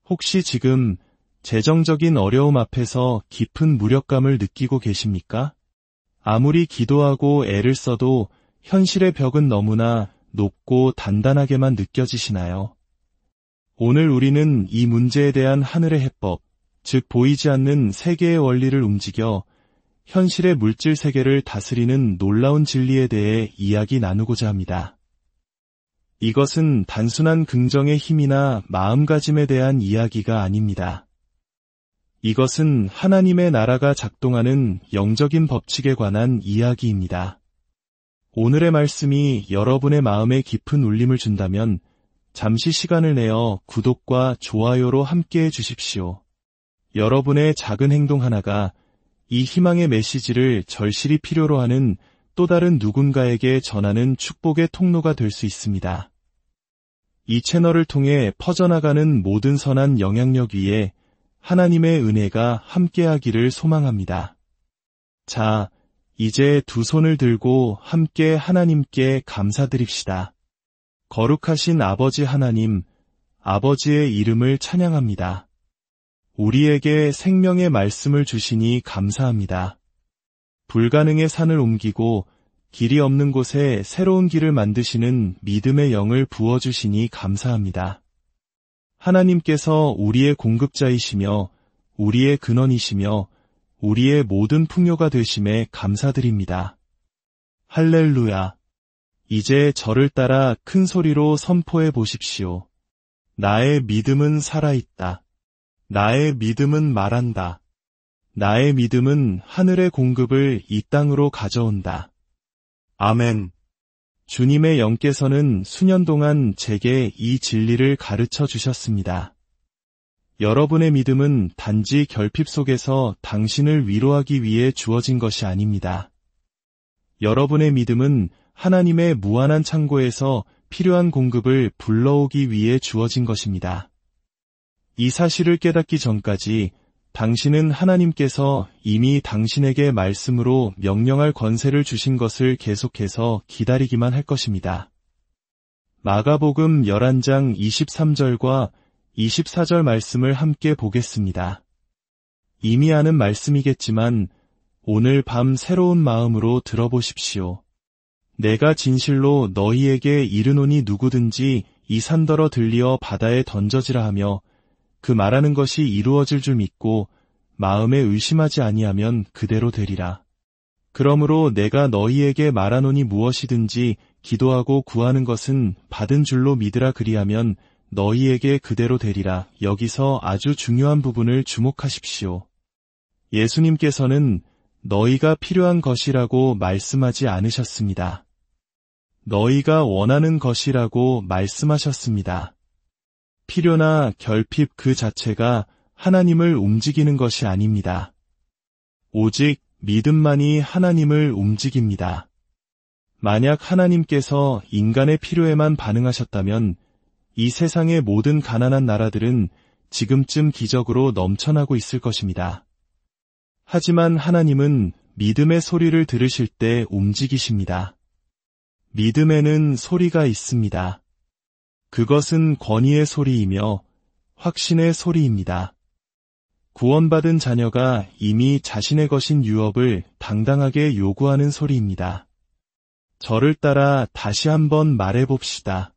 혹시 지금 재정적인 어려움 앞에서 깊은 무력감을 느끼고 계십니까? 아무리 기도하고 애를 써도 현실의 벽은 너무나 높고 단단하게만 느껴지시나요? 오늘 우리는 이 문제에 대한 하늘의 해법, 즉 보이지 않는 세계의 원리를 움직여 현실의 물질 세계를 다스리는 놀라운 진리에 대해 이야기 나누고자 합니다. 이것은 단순한 긍정의 힘이나 마음가짐에 대한 이야기가 아닙니다. 이것은 하나님의 나라가 작동하는 영적인 법칙에 관한 이야기입니다. 오늘의 말씀이 여러분의 마음에 깊은 울림을 준다면 잠시 시간을 내어 구독과 좋아요로 함께해 주십시오. 여러분의 작은 행동 하나가 이 희망의 메시지를 절실히 필요로 하는 또 다른 누군가에게 전하는 축복의 통로가 될 수 있습니다. 이 채널을 통해 퍼져나가는 모든 선한 영향력 위에 하나님의 은혜가 함께하기를 소망합니다. 자, 이제 두 손을 들고 함께 하나님께 감사드립시다. 거룩하신 아버지 하나님, 아버지의 이름을 찬양합니다. 우리에게 생명의 말씀을 주시니 감사합니다. 불가능의 산을 옮기고 길이 없는 곳에 새로운 길을 만드시는 믿음의 영을 부어주시니 감사합니다. 하나님께서 우리의 공급자이시며 우리의 근원이시며 우리의 모든 풍요가 되심에 감사드립니다. 할렐루야. 이제 저를 따라 큰 소리로 선포해 보십시오. 나의 믿음은 살아있다. 나의 믿음은 말한다. 나의 믿음은 하늘의 공급을 이 땅으로 가져온다. 아멘. 주님의 영께서는 수년 동안 제게 이 진리를 가르쳐 주셨습니다. 여러분의 믿음은 단지 결핍 속에서 당신을 위로하기 위해 주어진 것이 아닙니다. 여러분의 믿음은 하나님의 무한한 창고에서 필요한 공급을 불러오기 위해 주어진 것입니다. 이 사실을 깨닫기 전까지 당신은 하나님께서 이미 당신에게 말씀으로 명령할 권세를 주신 것을 계속해서 기다리기만 할 것입니다. 마가복음 11장 23절과 24절 말씀을 함께 보겠습니다. 이미 아는 말씀이겠지만 오늘 밤 새로운 마음으로 들어보십시오. 내가 진실로 너희에게 이르노니 누구든지 이 산더러 들리어 바다에 던져지라 하며 그 말하는 것이 이루어질 줄 믿고 마음에 의심하지 아니하면 그대로 되리라. 그러므로 내가 너희에게 말하노니 무엇이든지 기도하고 구하는 것은 받은 줄로 믿으라 그리하면 너희에게 그대로 되리라. 여기서 아주 중요한 부분을 주목하십시오. 예수님께서는 너희가 필요한 것이라고 말씀하지 않으셨습니다. 너희가 원하는 것이라고 말씀하셨습니다. 필요나 결핍 그 자체가 하나님을 움직이는 것이 아닙니다. 오직 믿음만이 하나님을 움직입니다. 만약 하나님께서 인간의 필요에만 반응하셨다면 이 세상의 모든 가난한 나라들은 지금쯤 기적으로 넘쳐나고 있을 것입니다. 하지만 하나님은 믿음의 소리를 들으실 때 움직이십니다. 믿음에는 소리가 있습니다. 그것은 권위의 소리이며 확신의 소리입니다. 구원받은 자녀가 이미 자신의 것인 유업을 당당하게 요구하는 소리입니다. 저를 따라 다시 한번 말해봅시다.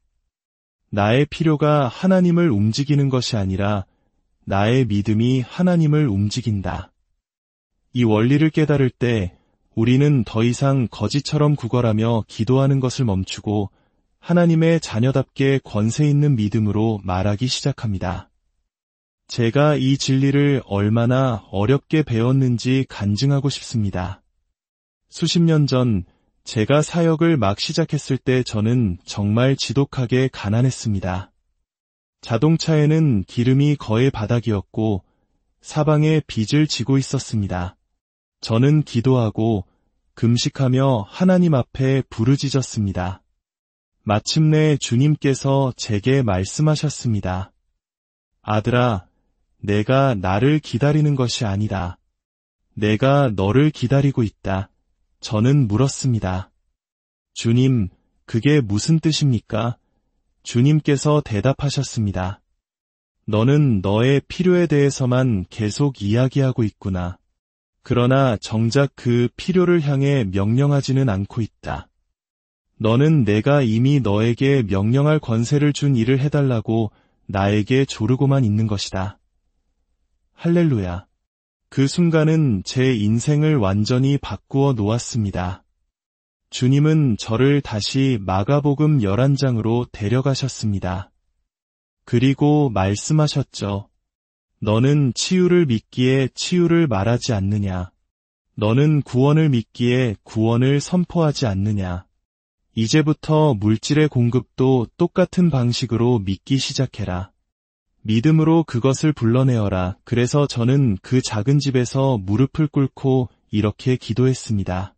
나의 필요가 하나님을 움직이는 것이 아니라 나의 믿음이 하나님을 움직인다. 이 원리를 깨달을 때 우리는 더 이상 거지처럼 구걸하며 기도하는 것을 멈추고 하나님의 자녀답게 권세 있는 믿음으로 말하기 시작합니다. 제가 이 진리를 얼마나 어렵게 배웠는지 간증하고 싶습니다. 수십 년 전 제가 사역을 막 시작했을 때 저는 정말 지독하게 가난했습니다. 자동차에는 기름이 거의 바닥이었고 사방에 빚을 지고 있었습니다. 저는 기도하고 금식하며 하나님 앞에 부르짖었습니다. 마침내 주님께서 제게 말씀하셨습니다. 아들아, 내가 나를 기다리는 것이 아니다. 내가 너를 기다리고 있다. 저는 물었습니다. 주님, 그게 무슨 뜻입니까? 주님께서 대답하셨습니다. 너는 너의 필요에 대해서만 계속 이야기하고 있구나. 그러나 정작 그 필요를 향해 명령하지는 않고 있다. 너는 내가 이미 너에게 명령할 권세를 준 일을 해달라고 나에게 조르고만 있는 것이다. 할렐루야. 그 순간은 제 인생을 완전히 바꾸어 놓았습니다. 주님은 저를 다시 마가복음 11장으로 데려가셨습니다. 그리고 말씀하셨죠. 너는 치유를 믿기에 치유를 말하지 않느냐. 너는 구원을 믿기에 구원을 선포하지 않느냐. 이제부터 물질의 공급도 똑같은 방식으로 믿기 시작해라. 믿음으로 그것을 불러내어라. 그래서 저는 그 작은 집에서 무릎을 꿇고 이렇게 기도했습니다.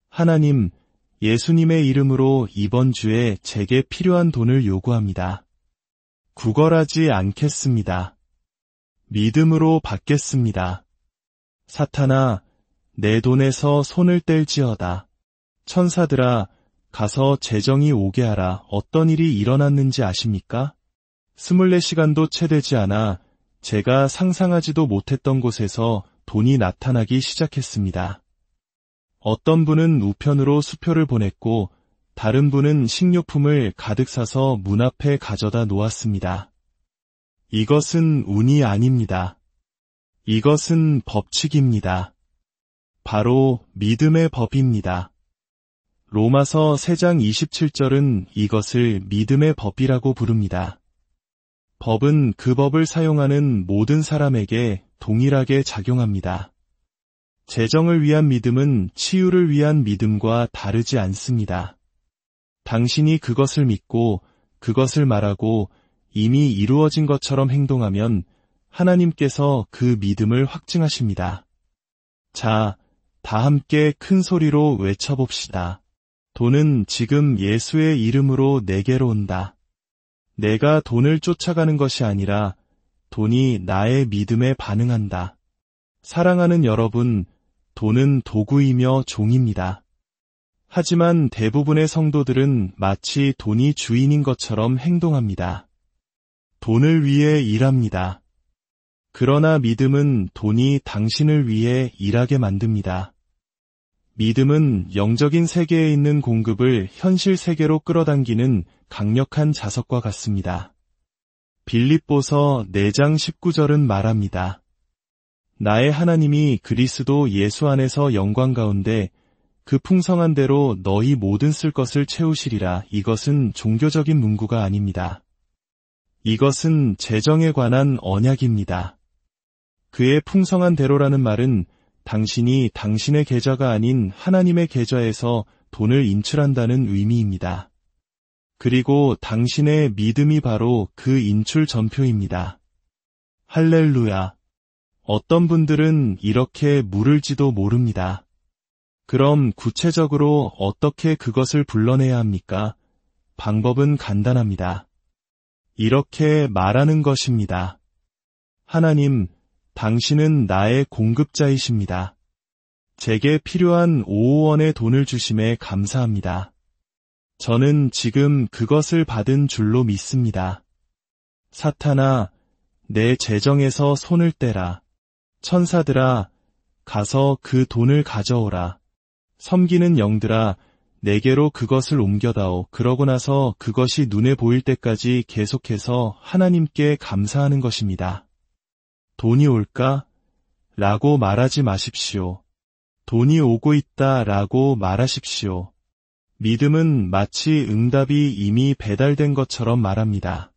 하나님, 예수님의 이름으로 이번 주에 제게 필요한 돈을 요구합니다. 구걸하지 않겠습니다. 믿음으로 받겠습니다. 사탄아, 내 돈에서 손을 뗄지어다. 천사들아, 가서 재정이 오게 하라. 어떤 일이 일어났는지 아십니까? 24시간도 채 되지 않아 제가 상상하지도 못했던 곳에서 돈이 나타나기 시작했습니다. 어떤 분은 우편으로 수표를 보냈고 다른 분은 식료품을 가득 사서 문 앞에 가져다 놓았습니다. 이것은 운이 아닙니다. 이것은 법칙입니다. 바로 믿음의 법입니다. 로마서 3장 27절은 이것을 믿음의 법이라고 부릅니다. 법은 그 법을 사용하는 모든 사람에게 동일하게 작용합니다. 재정을 위한 믿음은 치유를 위한 믿음과 다르지 않습니다. 당신이 그것을 믿고 그것을 말하고 이미 이루어진 것처럼 행동하면 하나님께서 그 믿음을 확증하십니다. 자, 다 함께 큰 소리로 외쳐봅시다. 돈은 지금 예수의 이름으로 내게로 온다. 내가 돈을 쫓아가는 것이 아니라 돈이 나의 믿음에 반응한다. 사랑하는 여러분, 돈은 도구이며 종입니다. 하지만 대부분의 성도들은 마치 돈이 주인인 것처럼 행동합니다. 돈을 위해 일합니다. 그러나 믿음은 돈이 당신을 위해 일하게 만듭니다. 믿음은 영적인 세계에 있는 공급을 현실 세계로 끌어당기는 강력한 자석과 같습니다. 빌립보서 4장 19절은 말합니다. 나의 하나님이 그리스도 예수 안에서 영광 가운데 그 풍성한 대로 너희 모든 쓸 것을 채우시리라. 이것은 종교적인 문구가 아닙니다. 이것은 재정에 관한 언약입니다. 그의 풍성한 대로라는 말은 당신이 당신의 계좌가 아닌 하나님의 계좌에서 돈을 인출한다는 의미입니다. 그리고 당신의 믿음이 바로 그 인출 전표입니다. 할렐루야. 어떤 분들은 이렇게 물을지도 모릅니다. 그럼 구체적으로 어떻게 그것을 불러내야 합니까? 방법은 간단합니다. 이렇게 말하는 것입니다. 하나님, 당신은 나의 공급자이십니다. 제게 필요한 5억 원의 돈을 주심에 감사합니다. 저는 지금 그것을 받은 줄로 믿습니다. 사탄아, 내 재정에서 손을 떼라. 천사들아, 가서 그 돈을 가져오라. 섬기는 영들아, 내게로 그것을 옮겨다오. 그러고 나서 그것이 눈에 보일 때까지 계속해서 하나님께 감사하는 것입니다. 돈이 올까? 라고 말하지 마십시오. 돈이 오고 있다 라고 말하십시오. 믿음은 마치 응답이 이미 배달된 것처럼 말합니다.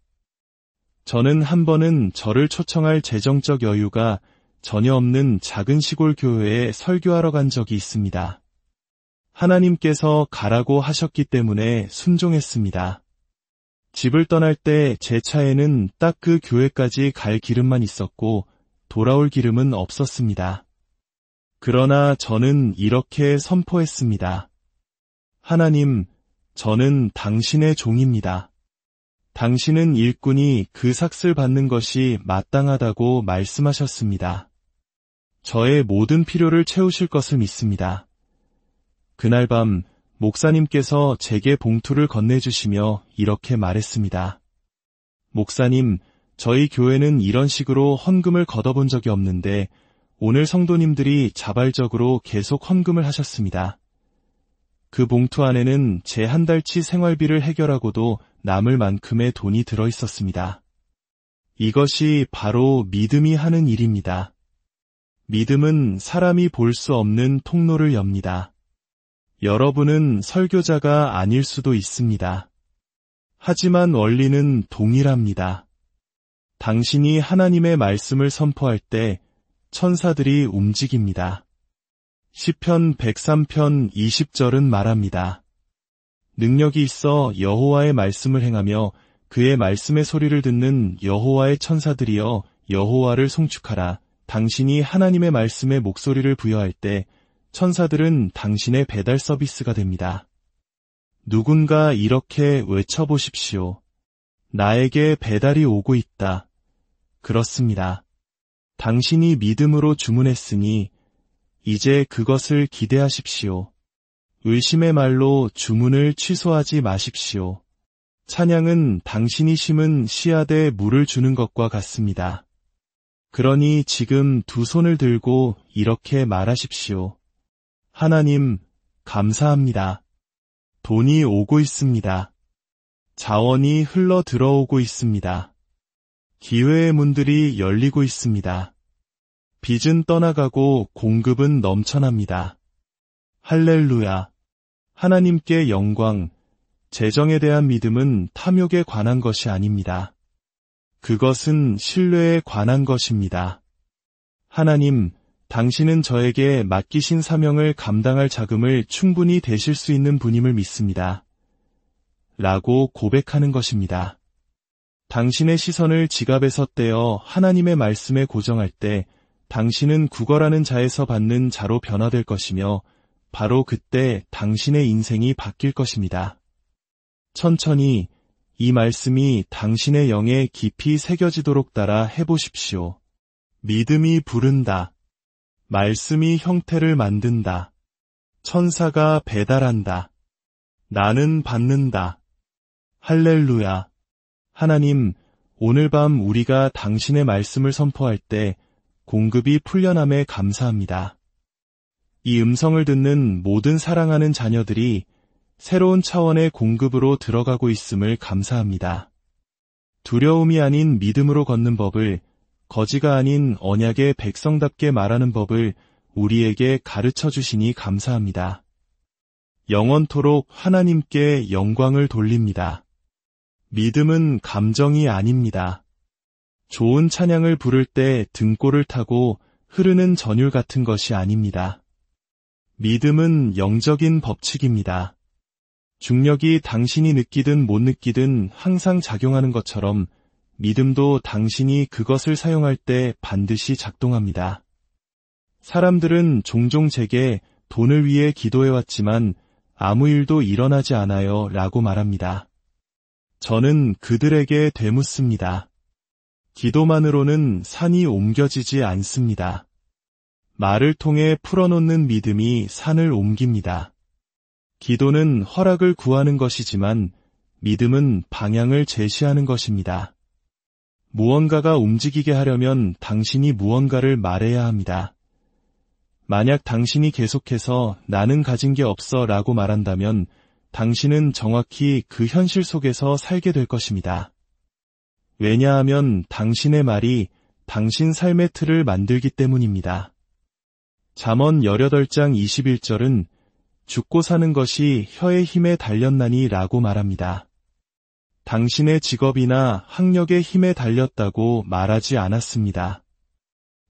저는 한 번은 저를 초청할 재정적 여유가 전혀 없는 작은 시골 교회에 설교하러 간 적이 있습니다. 하나님께서 가라고 하셨기 때문에 순종했습니다. 집을 떠날 때 제 차에는 딱 그 교회까지 갈 기름만 있었고 돌아올 기름은 없었습니다. 그러나 저는 이렇게 선포했습니다. 하나님, 저는 당신의 종입니다. 당신은 일꾼이 그 삭슬 받는 것이 마땅하다고 말씀하셨습니다. 저의 모든 필요를 채우실 것을 믿습니다. 그날 밤 목사님께서 제게 봉투를 건네주시며 이렇게 말했습니다. 목사님, 저희 교회는 이런 식으로 헌금을 걷어본 적이 없는데 오늘 성도님들이 자발적으로 계속 헌금을 하셨습니다. 그 봉투 안에는 제 한 달치 생활비를 해결하고도 남을 만큼의 돈이 들어 있었습니다. 이것이 바로 믿음이 하는 일입니다. 믿음은 사람이 볼 수 없는 통로를 엽니다. 여러분은 설교자가 아닐 수도 있습니다. 하지만 원리는 동일합니다. 당신이 하나님의 말씀을 선포할 때 천사들이 움직입니다. 시편 103편 20절은 말합니다. 능력이 있어 여호와의 말씀을 행하며 그의 말씀의 소리를 듣는 여호와의 천사들이여 여호와를 송축하라. 당신이 하나님의 말씀에 목소리를 부여할 때 천사들은 당신의 배달 서비스가 됩니다. 누군가 이렇게 외쳐보십시오. 나에게 배달이 오고 있다. 그렇습니다. 당신이 믿음으로 주문했으니 이제 그것을 기대하십시오. 의심의 말로 주문을 취소하지 마십시오. 찬양은 당신이 심은 씨앗에 물을 주는 것과 같습니다. 그러니 지금 두 손을 들고 이렇게 말하십시오. 하나님, 감사합니다. 돈이 오고 있습니다. 자원이 흘러 들어오고 있습니다. 기회의 문들이 열리고 있습니다. 빚은 떠나가고 공급은 넘쳐납니다. 할렐루야. 하나님께 영광, 재정에 대한 믿음은 탐욕에 관한 것이 아닙니다. 그것은 신뢰에 관한 것입니다. 하나님, 당신은 저에게 맡기신 사명을 감당할 자금을 충분히 대실 수 있는 분임을 믿습니다. 라고 고백하는 것입니다. 당신의 시선을 지갑에서 떼어 하나님의 말씀에 고정할 때 당신은 구걸하는 자에서 받는 자로 변화될 것이며 바로 그때 당신의 인생이 바뀔 것입니다. 천천히 이 말씀이 당신의 영에 깊이 새겨지도록 따라 해보십시오. 믿음이 부른다. 말씀이 형태를 만든다. 천사가 배달한다. 나는 받는다. 할렐루야. 하나님, 오늘 밤 우리가 당신의 말씀을 선포할 때 공급이 풀려남에 감사합니다. 이 음성을 듣는 모든 사랑하는 자녀들이 새로운 차원의 공급으로 들어가고 있음을 감사합니다. 두려움이 아닌 믿음으로 걷는 법을, 거지가 아닌 언약의 백성답게 말하는 법을 우리에게 가르쳐 주시니 감사합니다. 영원토록 하나님께 영광을 돌립니다. 믿음은 감정이 아닙니다. 좋은 찬양을 부를 때 등골을 타고 흐르는 전율 같은 것이 아닙니다. 믿음은 영적인 법칙입니다. 중력이 당신이 느끼든 못 느끼든 항상 작용하는 것처럼 믿음도 당신이 그것을 사용할 때 반드시 작동합니다. 사람들은 종종 제게 돈을 위해 기도해왔지만 아무 일도 일어나지 않아요 라고 말합니다. 저는 그들에게 되묻습니다. 기도만으로는 산이 옮겨지지 않습니다. 말을 통해 풀어놓는 믿음이 산을 옮깁니다. 기도는 허락을 구하는 것이지만 믿음은 방향을 제시하는 것입니다. 무언가가 움직이게 하려면 당신이 무언가를 말해야 합니다. 만약 당신이 계속해서 나는 가진 게 없어 라고 말한다면 당신은 정확히 그 현실 속에서 살게 될 것입니다. 왜냐하면 당신의 말이 당신 삶의 틀을 만들기 때문입니다. 잠언 18장 21절은 죽고 사는 것이 혀의 힘에 달렸나니 라고 말합니다. 당신의 직업이나 학력의 힘에 달렸다고 말하지 않았습니다.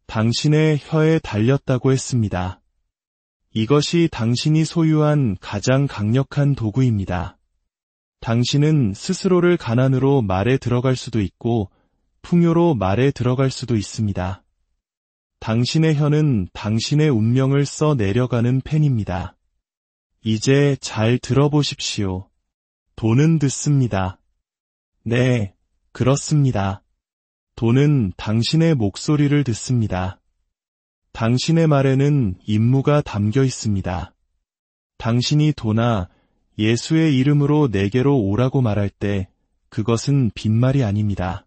당신의 혀에 달렸다고 했습니다. 이것이 당신이 소유한 가장 강력한 도구입니다. 당신은 스스로를 가난으로 말에 들어갈 수도 있고 풍요로 말에 들어갈 수도 있습니다. 당신의 혀는 당신의 운명을 써 내려가는 펜입니다. 이제 잘 들어보십시오. 돈은 듣습니다. 네, 그렇습니다. 돈은 당신의 목소리를 듣습니다. 당신의 말에는 임무가 담겨 있습니다. 당신이 돈아, 예수의 이름으로 내게로 오라고 말할 때 그것은 빈말이 아닙니다.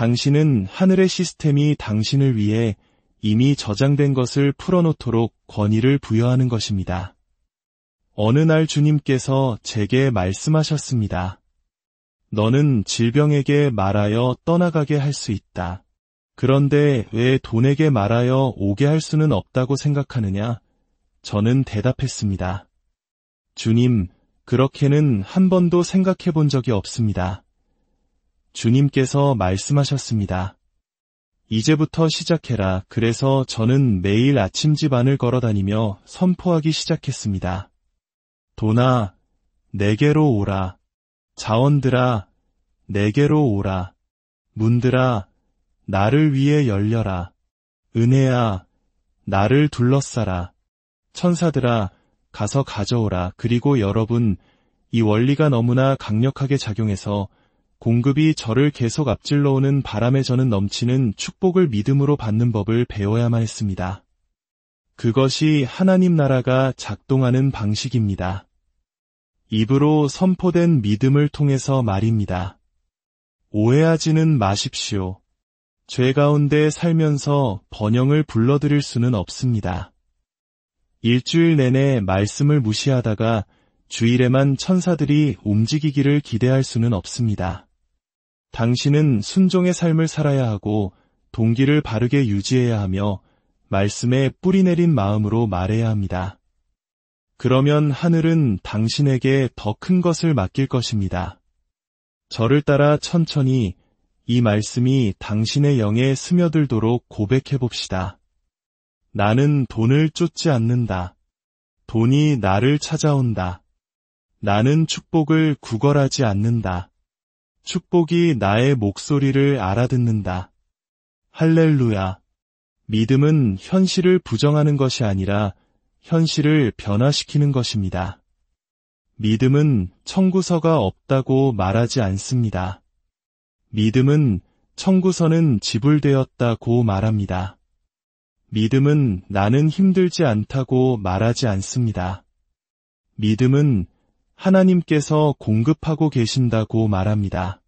당신은 하늘의 시스템이 당신을 위해 이미 저장된 것을 풀어놓도록 권위를 부여하는 것입니다. 어느 날 주님께서 제게 말씀하셨습니다. 너는 질병에게 말하여 떠나가게 할 수 있다. 그런데 왜 돈에게 말하여 오게 할 수는 없다고 생각하느냐? 저는 대답했습니다. 주님, 그렇게는 한 번도 생각해 본 적이 없습니다. 주님께서 말씀하셨습니다. 이제부터 시작해라. 그래서 저는 매일 아침집 안을 걸어다니며 선포하기 시작했습니다. 돈아, 내게로 오라. 자원들아, 내게로 오라. 문들아, 나를 위해 열려라. 은혜야, 나를 둘러싸라. 천사들아, 가서 가져오라. 그리고 여러분, 이 원리가 너무나 강력하게 작용해서 공급이 저를 계속 앞질러 오는 바람에 저는 넘치는 축복을 믿음으로 받는 법을 배워야만 했습니다. 그것이 하나님 나라가 작동하는 방식입니다. 입으로 선포된 믿음을 통해서 말입니다. 오해하지는 마십시오. 죄 가운데 살면서 번영을 불러들일 수는 없습니다. 일주일 내내 말씀을 무시하다가 주일에만 천사들이 움직이기를 기대할 수는 없습니다. 당신은 순종의 삶을 살아야 하고 동기를 바르게 유지해야 하며 말씀에 뿌리 내린 마음으로 말해야 합니다. 그러면 하늘은 당신에게 더 큰 것을 맡길 것입니다. 저를 따라 천천히 이 말씀이 당신의 영에 스며들도록 고백해 봅시다. 나는 돈을 쫓지 않는다. 돈이 나를 찾아온다. 나는 축복을 구걸하지 않는다. 축복이 나의 목소리를 알아듣는다. 할렐루야. 믿음은 현실을 부정하는 것이 아니라 현실을 변화시키는 것입니다. 믿음은 청구서가 없다고 말하지 않습니다. 믿음은 청구서는 지불되었다고 말합니다. 믿음은 나는 힘들지 않다고 말하지 않습니다. 믿음은 하나님께서 공급하고 계신다고 말합니다.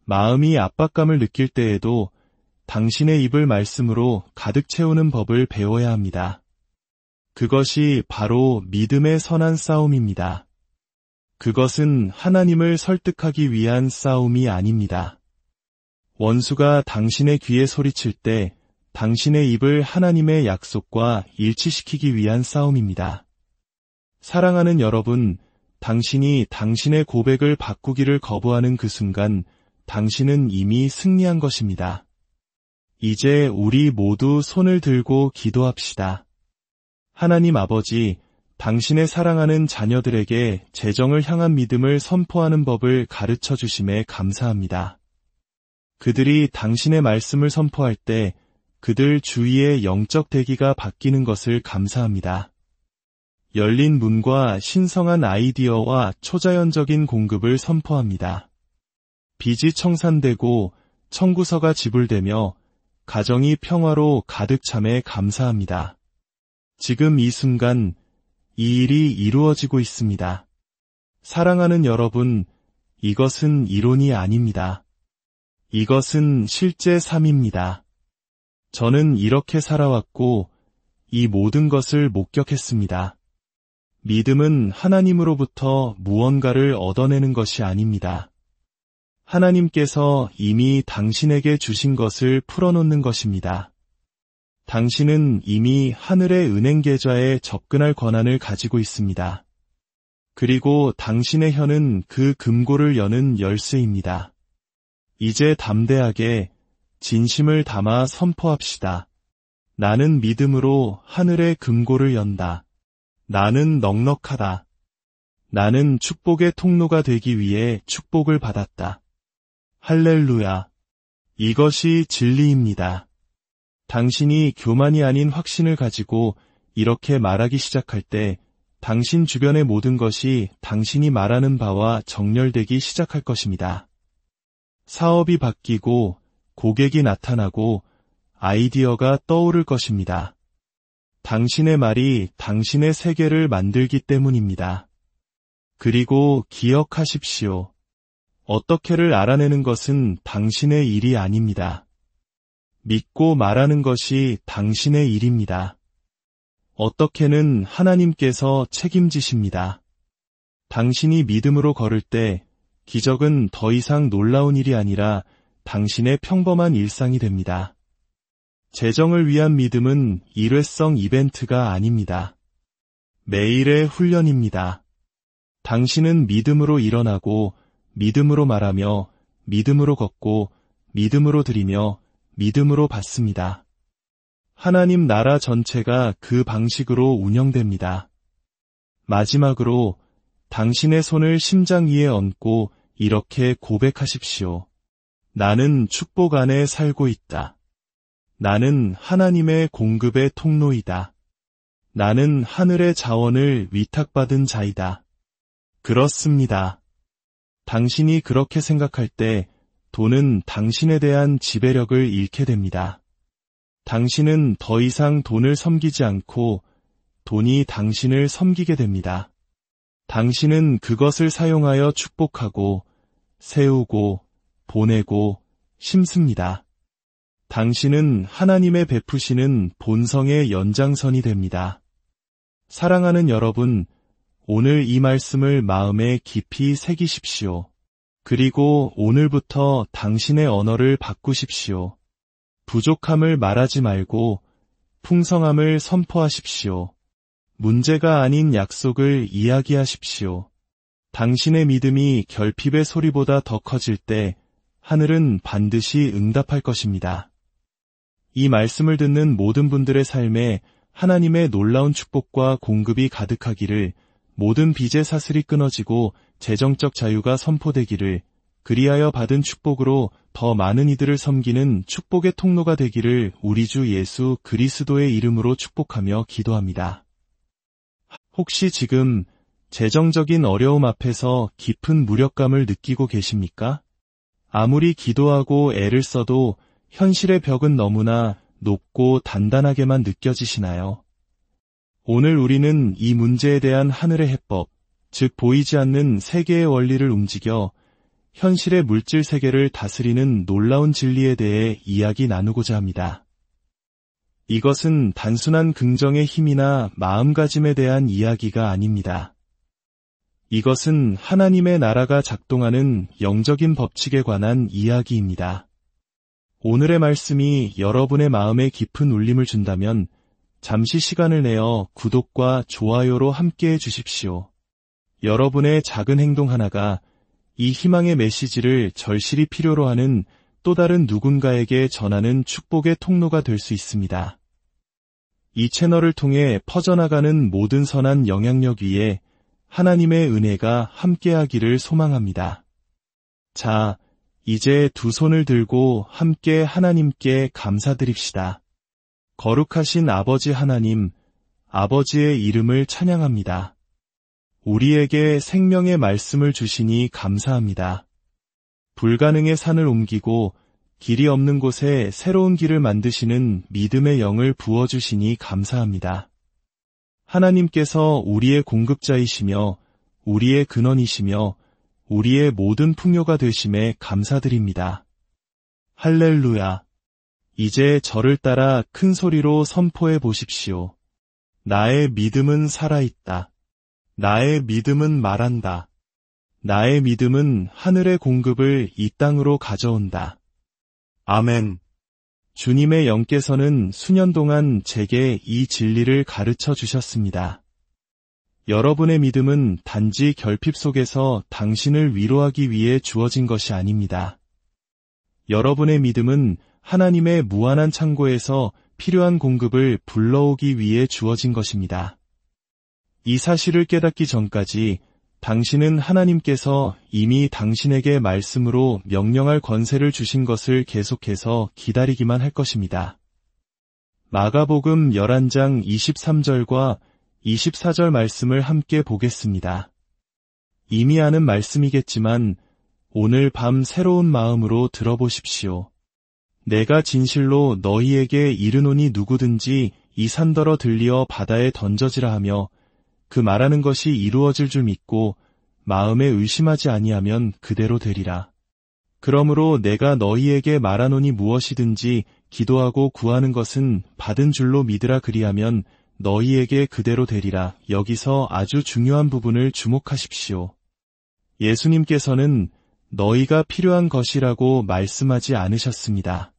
마음이 압박감을 느낄 때에도 당신의 입을 말씀으로 가득 채우는 법을 배워야 합니다. 그것이 바로 믿음의 선한 싸움입니다. 그것은 하나님을 설득하기 위한 싸움이 아닙니다. 원수가 당신의 귀에 소리칠 때 당신의 입을 하나님의 약속과 일치시키기 위한 싸움입니다. 사랑하는 여러분, 당신이 당신의 고백을 바꾸기를 거부하는 그 순간 당신은 이미 승리한 것입니다. 이제 우리 모두 손을 들고 기도합시다. 하나님 아버지, 당신의 사랑하는 자녀들에게 재정을 향한 믿음을 선포하는 법을 가르쳐 주심에 감사합니다. 그들이 당신의 말씀을 선포할 때 그들 주위의 영적 대기가 바뀌는 것을 감사합니다. 열린 문과 신성한 아이디어와 초자연적인 공급을 선포합니다. 빚이 청산되고 청구서가 지불되며 가정이 평화로 가득 참에 감사합니다. 지금 이 순간 이 일이 이루어지고 있습니다. 사랑하는 여러분, 이것은 이론이 아닙니다. 이것은 실제 삶입니다. 저는 이렇게 살아왔고 이 모든 것을 목격했습니다. 믿음은 하나님으로부터 무언가를 얻어내는 것이 아닙니다. 하나님께서 이미 당신에게 주신 것을 풀어놓는 것입니다. 당신은 이미 하늘의 은행 계좌에 접근할 권한을 가지고 있습니다. 그리고 당신의 혀는 그 금고를 여는 열쇠입니다. 이제 담대하게 진심을 담아 선포합시다. 나는 믿음으로 하늘의 금고를 연다. 나는 넉넉하다. 나는 축복의 통로가 되기 위해 축복을 받았다. 할렐루야. 이것이 진리입니다. 당신이 교만이 아닌 확신을 가지고 이렇게 말하기 시작할 때 당신 주변의 모든 것이 당신이 말하는 바와 정렬되기 시작할 것입니다. 사업이 바뀌고 고객이 나타나고 아이디어가 떠오를 것입니다. 당신의 말이 당신의 세계를 만들기 때문입니다. 그리고 기억하십시오. 어떻게를 알아내는 것은 당신의 일이 아닙니다. 믿고 말하는 것이 당신의 일입니다. 어떻게는 하나님께서 책임지십니다. 당신이 믿음으로 걸을 때 기적은 더 이상 놀라운 일이 아니라 당신의 평범한 일상이 됩니다. 재정을 위한 믿음은 일회성 이벤트가 아닙니다. 매일의 훈련입니다. 당신은 믿음으로 일어나고 믿음으로 말하며 믿음으로 걷고 믿음으로 드리며 믿음으로 받습니다. 하나님 나라 전체가 그 방식으로 운영됩니다. 마지막으로 당신의 손을 심장 위에 얹고 이렇게 고백하십시오. 나는 축복 안에 살고 있다. 나는 하나님의 공급의 통로이다. 나는 하늘의 자원을 위탁받은 자이다. 그렇습니다. 당신이 그렇게 생각할 때 돈은 당신에 대한 지배력을 잃게 됩니다. 당신은 더 이상 돈을 섬기지 않고 돈이 당신을 섬기게 됩니다. 당신은 그것을 사용하여 축복하고 세우고 보내고 심습니다. 당신은 하나님의 베푸시는 본성의 연장선이 됩니다. 사랑하는 여러분, 오늘 이 말씀을 마음에 깊이 새기십시오. 그리고 오늘부터 당신의 언어를 바꾸십시오. 부족함을 말하지 말고 풍성함을 선포하십시오. 문제가 아닌 약속을 이야기하십시오. 당신의 믿음이 결핍의 소리보다 더 커질 때 하늘은 반드시 응답할 것입니다. 이 말씀을 듣는 모든 분들의 삶에 하나님의 놀라운 축복과 공급이 가득하기를, 모든 빚의 사슬이 끊어지고 재정적 자유가 선포되기를, 그리하여 받은 축복으로 더 많은 이들을 섬기는 축복의 통로가 되기를 우리 주 예수 그리스도의 이름으로 축복하며 기도합니다. 혹시 지금 재정적인 어려움 앞에서 깊은 무력감을 느끼고 계십니까? 아무리 기도하고 애를 써도 현실의 벽은 너무나 높고 단단하게만 느껴지시나요? 오늘 우리는 이 문제에 대한 하늘의 해법, 즉 보이지 않는 세계의 원리를 움직여 현실의 물질 세계를 다스리는 놀라운 진리에 대해 이야기 나누고자 합니다. 이것은 단순한 긍정의 힘이나 마음가짐에 대한 이야기가 아닙니다. 이것은 하나님의 나라가 작동하는 영적인 법칙에 관한 이야기입니다. 오늘의 말씀이 여러분의 마음에 깊은 울림을 준다면 잠시 시간을 내어 구독과 좋아요로 함께해 주십시오. 여러분의 작은 행동 하나가 이 희망의 메시지를 절실히 필요로 하는 또 다른 누군가에게 전하는 축복의 통로가 될 수 있습니다. 이 채널을 통해 퍼져나가는 모든 선한 영향력 위에 하나님의 은혜가 함께하기를 소망합니다. 자, 이제 두 손을 들고 함께 하나님께 감사드립시다. 거룩하신 아버지 하나님, 아버지의 이름을 찬양합니다. 우리에게 생명의 말씀을 주시니 감사합니다. 불가능의 산을 옮기고 길이 없는 곳에 새로운 길을 만드시는 믿음의 영을 부어주시니 감사합니다. 하나님께서 우리의 공급자이시며 우리의 근원이시며 우리의 모든 풍요가 되심에 감사드립니다. 할렐루야. 이제 저를 따라 큰 소리로 선포해 보십시오. 나의 믿음은 살아있다. 나의 믿음은 말한다. 나의 믿음은 하늘의 공급을 이 땅으로 가져온다. 아멘. 주님의 영께서는 수년 동안 제게 이 진리를 가르쳐 주셨습니다. 여러분의 믿음은 단지 결핍 속에서 당신을 위로하기 위해 주어진 것이 아닙니다. 여러분의 믿음은 하나님의 무한한 창고에서 필요한 공급을 불러오기 위해 주어진 것입니다. 이 사실을 깨닫기 전까지 당신은 하나님께서 이미 당신에게 말씀으로 명령할 권세를 주신 것을 계속해서 기다리기만 할 것입니다. 마가복음 11장 23절과 24절 말씀을 함께 보겠습니다. 이미 아는 말씀이겠지만 오늘 밤 새로운 마음으로 들어보십시오. 내가 진실로 너희에게 이르노니 누구든지 이 산더러 들리어 바다에 던져지라 하며 그 말하는 것이 이루어질 줄 믿고 마음에 의심하지 아니하면 그대로 되리라. 그러므로 내가 너희에게 말하노니 무엇이든지 기도하고 구하는 것은 받은 줄로 믿으라 그리하면 너희에게 그대로 되리라. 여기서 아주 중요한 부분을 주목하십시오. 예수님께서는 너희가 필요한 것이라고 말씀하지 않으셨습니다.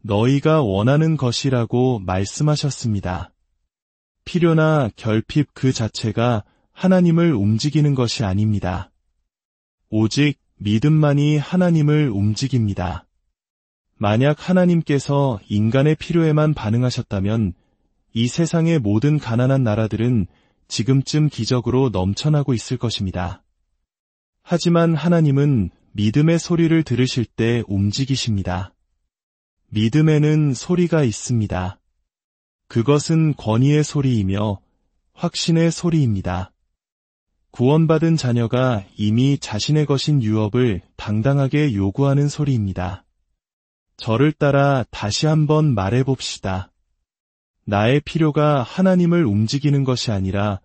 너희가 원하는 것이라고 말씀하셨습니다. 필요나 결핍 그 자체가 하나님을 움직이는 것이 아닙니다. 오직 믿음만이 하나님을 움직입니다. 만약 하나님께서 인간의 필요에만 반응하셨다면 이 세상의 모든 가난한 나라들은 지금쯤 기적으로 넘쳐나고 있을 것입니다. 하지만 하나님은 믿음의 소리를 들으실 때 움직이십니다. 믿음에는 소리가 있습니다. 그것은 권위의 소리이며 확신의 소리입니다. 구원받은 자녀가 이미 자신의 것인 유업을 당당하게 요구하는 소리입니다. 저를 따라 다시 한번 말해봅시다. 나의 필요가 하나님을 움직이는 것이 아니라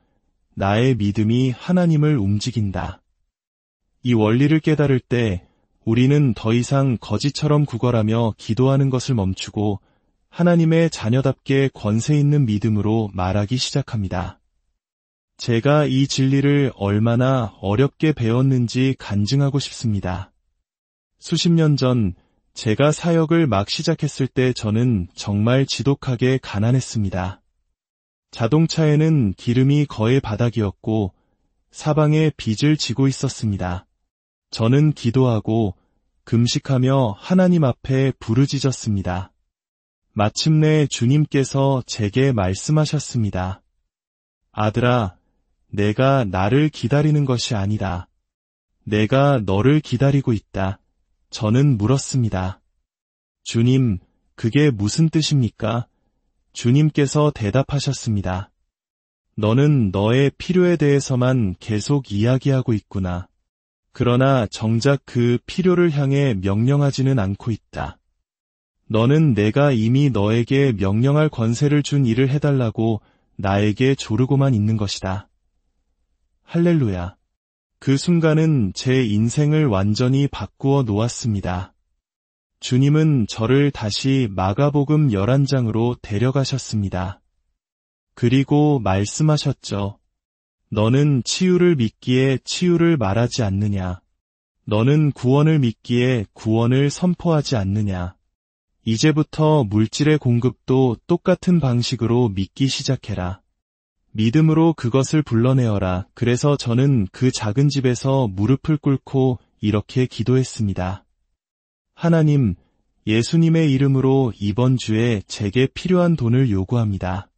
나의 믿음이 하나님을 움직인다. 이 원리를 깨달을 때 우리는 더 이상 거지처럼 구걸하며 기도하는 것을 멈추고 하나님의 자녀답게 권세 있는 믿음으로 말하기 시작합니다. 제가 이 진리를 얼마나 어렵게 배웠는지 간증하고 싶습니다. 수십 년 전 제가 사역을 막 시작했을 때 저는 정말 지독하게 가난했습니다. 자동차에는 기름이 거의 바닥이었고 사방에 빚을 지고 있었습니다. 저는 기도하고 금식하며 하나님 앞에 부르짖었습니다. 마침내 주님께서 제게 말씀하셨습니다. 아들아, 내가 나를 기다리는 것이 아니다. 내가 너를 기다리고 있다. 저는 물었습니다. 주님, 그게 무슨 뜻입니까? 주님께서 대답하셨습니다. 너는 너의 필요에 대해서만 계속 이야기하고 있구나. 그러나 정작 그 필요를 향해 명령하지는 않고 있다. 너는 내가 이미 너에게 명령할 권세를 준 일을 해달라고 나에게 조르고만 있는 것이다. 할렐루야. 그 순간은 제 인생을 완전히 바꾸어 놓았습니다. 주님은 저를 다시 마가복음 11장으로 데려가셨습니다. 그리고 말씀하셨죠. 너는 치유를 믿기에 치유를 말하지 않느냐. 너는 구원을 믿기에 구원을 선포하지 않느냐. 이제부터 물질의 공급도 똑같은 방식으로 믿기 시작해라. 믿음으로 그것을 불러내어라. 그래서 저는 그 작은 집에서 무릎을 꿇고 이렇게 기도했습니다. 하나님, 예수님의 이름으로 이번 주에 제게 필요한 돈을 요구합니다.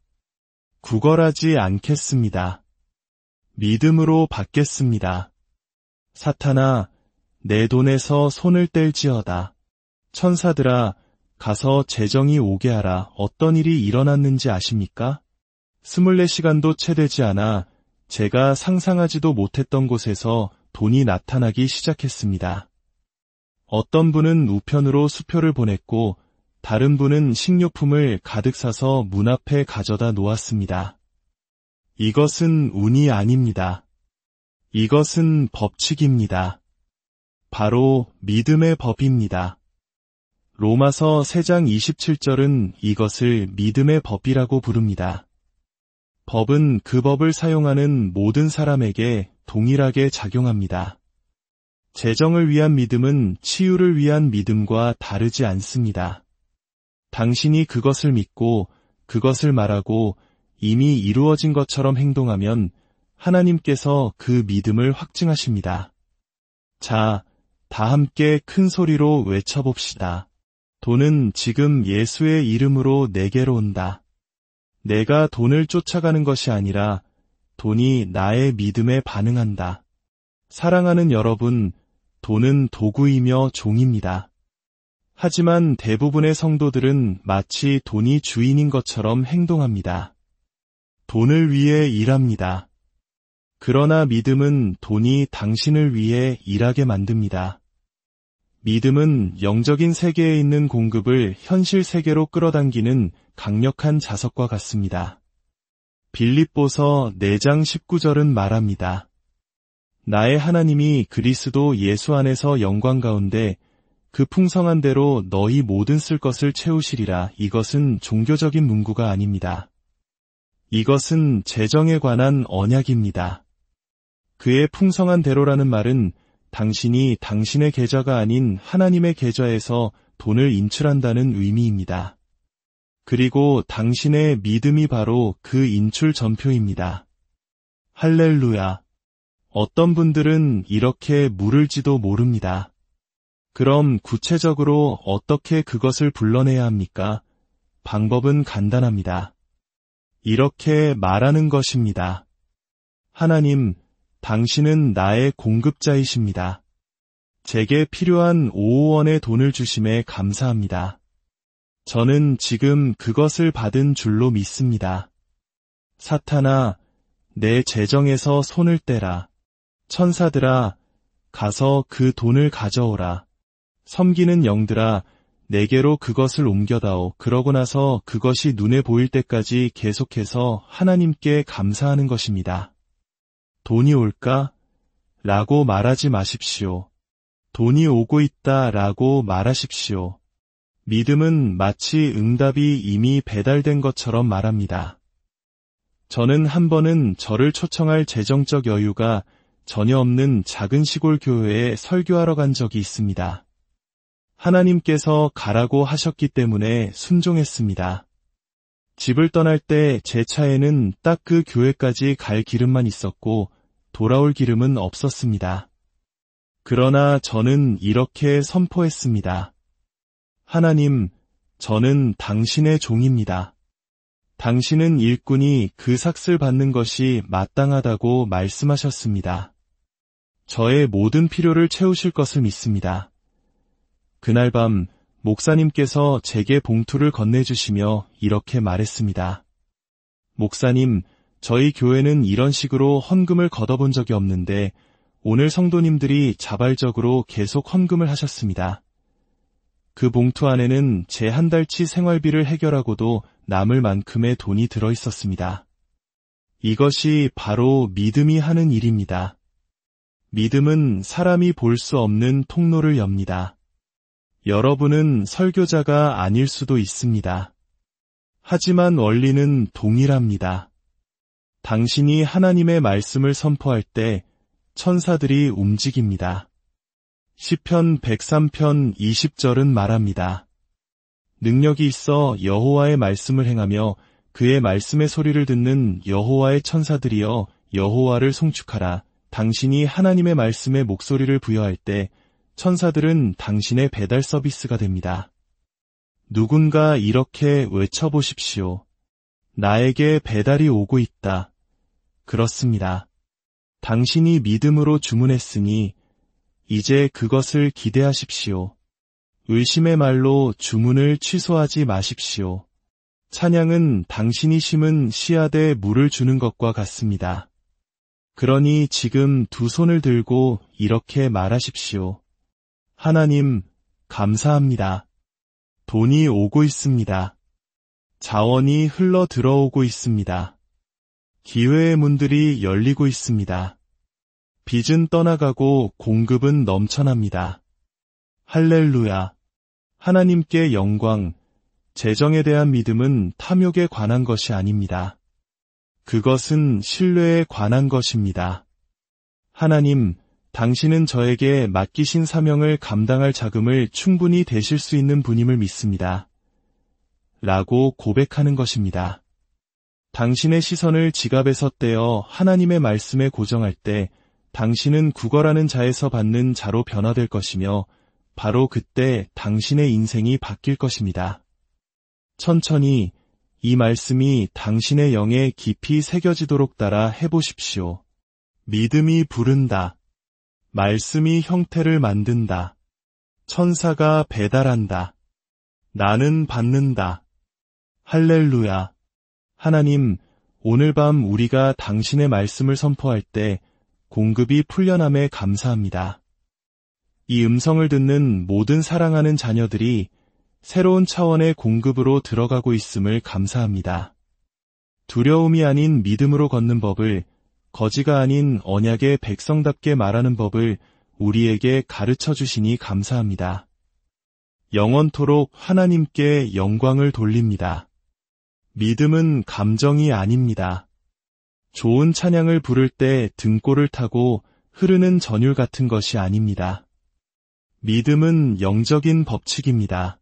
구걸하지 않겠습니다. 믿음으로 받겠습니다. 사탄아, 내 돈에서 손을 뗄지어다. 천사들아, 가서 재정이 오게 하라. 어떤 일이 일어났는지 아십니까? 24시간도 채 되지 않아 제가 상상하지도 못했던 곳에서 돈이 나타나기 시작했습니다. 어떤 분은 우편으로 수표를 보냈고 다른 분은 식료품을 가득 사서 문 앞에 가져다 놓았습니다. 이것은 운이 아닙니다. 이것은 법칙입니다. 바로 믿음의 법입니다. 로마서 3장 27절은 이것을 믿음의 법이라고 부릅니다. 법은 그 법을 사용하는 모든 사람에게 동일하게 작용합니다. 재정을 위한 믿음은 치유를 위한 믿음과 다르지 않습니다. 당신이 그것을 믿고 그것을 말하고 이미 이루어진 것처럼 행동하면 하나님께서 그 믿음을 확증하십니다. 자, 다 함께 큰 소리로 외쳐봅시다. 돈은 지금 예수의 이름으로 내게로 온다. 내가 돈을 쫓아가는 것이 아니라 돈이 나의 믿음에 반응한다. 사랑하는 여러분, 돈은 도구이며 종입니다. 하지만 대부분의 성도들은 마치 돈이 주인인 것처럼 행동합니다. 돈을 위해 일합니다. 그러나 믿음은 돈이 당신을 위해 일하게 만듭니다. 믿음은 영적인 세계에 있는 공급을 현실 세계로 끌어당기는 강력한 자석과 같습니다. 빌립보서 4장 19절은 말합니다. 나의 하나님이 그리스도 예수 안에서 영광 가운데 그 풍성한 대로 너희 모든 쓸 것을 채우시리라. 이것은 종교적인 문구가 아닙니다. 이것은 재정에 관한 언약입니다. 그의 풍성한 대로라는 말은 당신이 당신의 계좌가 아닌 하나님의 계좌에서 돈을 인출한다는 의미입니다. 그리고 당신의 믿음이 바로 그 인출 전표입니다. 할렐루야. 어떤 분들은 이렇게 물을지도 모릅니다. 그럼 구체적으로 어떻게 그것을 불러내야 합니까? 방법은 간단합니다. 이렇게 말하는 것입니다. 하나님, 당신은 나의 공급자이십니다. 제게 필요한 5원의 돈을 주심에 감사합니다. 저는 지금 그것을 받은 줄로 믿습니다. 사탄아, 내 재정에서 손을 떼라. 천사들아, 가서 그 돈을 가져오라. 섬기는 영들아, 내게로 그것을 옮겨다오. 그러고 나서 그것이 눈에 보일 때까지 계속해서 하나님께 감사하는 것입니다. 돈이 올까? 라고 말하지 마십시오. 돈이 오고 있다 라고 말하십시오. 믿음은 마치 응답이 이미 배달된 것처럼 말합니다. 저는 한 번은 저를 초청할 재정적 여유가 전혀 없는 작은 시골 교회에 설교하러 간 적이 있습니다. 하나님께서 가라고 하셨기 때문에 순종했습니다. 집을 떠날 때 제 차에는 딱 그 교회까지 갈 기름만 있었고 돌아올 기름은 없었습니다. 그러나 저는 이렇게 선포했습니다. 하나님, 저는 당신의 종입니다. 당신은 일꾼이 그 삭슬 받는 것이 마땅하다고 말씀하셨습니다. 저의 모든 필요를 채우실 것을 믿습니다. 그날 밤 목사님께서 제게 봉투를 건네주시며 이렇게 말했습니다. 목사님, 저희 교회는 이런 식으로 헌금을 걷어본 적이 없는데 오늘 성도님들이 자발적으로 계속 헌금을 하셨습니다. 그 봉투 안에는 제 한 달치 생활비를 해결하고도 남을 만큼의 돈이 들어있었습니다. 이것이 바로 믿음이 하는 일입니다. 믿음은 사람이 볼 수 없는 통로를 엽니다. 여러분은 설교자가 아닐 수도 있습니다. 하지만 원리는 동일합니다. 당신이 하나님의 말씀을 선포할 때 천사들이 움직입니다. 시편 103편 20절은 말합니다. 능력이 있어 여호와의 말씀을 행하며 그의 말씀의 소리를 듣는 여호와의 천사들이여 여호와를 송축하라. 당신이 하나님의 말씀에 목소리를 부여할 때 천사들은 당신의 배달 서비스가 됩니다. 누군가 이렇게 외쳐보십시오. 나에게 배달이 오고 있다. 그렇습니다. 당신이 믿음으로 주문했으니 이제 그것을 기대하십시오. 의심의 말로 주문을 취소하지 마십시오. 찬양은 당신이 심은 씨앗에 물을 주는 것과 같습니다. 그러니 지금 두 손을 들고 이렇게 말하십시오. 하나님, 감사합니다. 돈이 오고 있습니다. 자원이 흘러 들어오고 있습니다. 기회의 문들이 열리고 있습니다. 빚은 떠나가고 공급은 넘쳐납니다. 할렐루야. 하나님께 영광, 재정에 대한 믿음은 탐욕에 관한 것이 아닙니다. 그것은 신뢰에 관한 것입니다. 하나님, 당신은 저에게 맡기신 사명을 감당할 자금을 충분히 대실 수 있는 분임을 믿습니다. 라고 고백하는 것입니다. 당신의 시선을 지갑에서 떼어 하나님의 말씀에 고정할 때 당신은 구걸하는 자에서 받는 자로 변화될 것이며 바로 그때 당신의 인생이 바뀔 것입니다. 천천히 이 말씀이 당신의 영에 깊이 새겨지도록 따라 해보십시오. 믿음이 부른다. 말씀이 형태를 만든다. 천사가 배달한다. 나는 받는다. 할렐루야. 하나님, 오늘 밤 우리가 당신의 말씀을 선포할 때 공급이 풀려남에 감사합니다. 이 음성을 듣는 모든 사랑하는 자녀들이 새로운 차원의 공급으로 들어가고 있음을 감사합니다. 두려움이 아닌 믿음으로 걷는 법을 거지가 아닌 언약의 백성답게 말하는 법을 우리에게 가르쳐 주시니 감사합니다. 영원토록 하나님께 영광을 돌립니다. 믿음은 감정이 아닙니다. 좋은 찬양을 부를 때 등골을 타고 흐르는 전율 같은 것이 아닙니다. 믿음은 영적인 법칙입니다.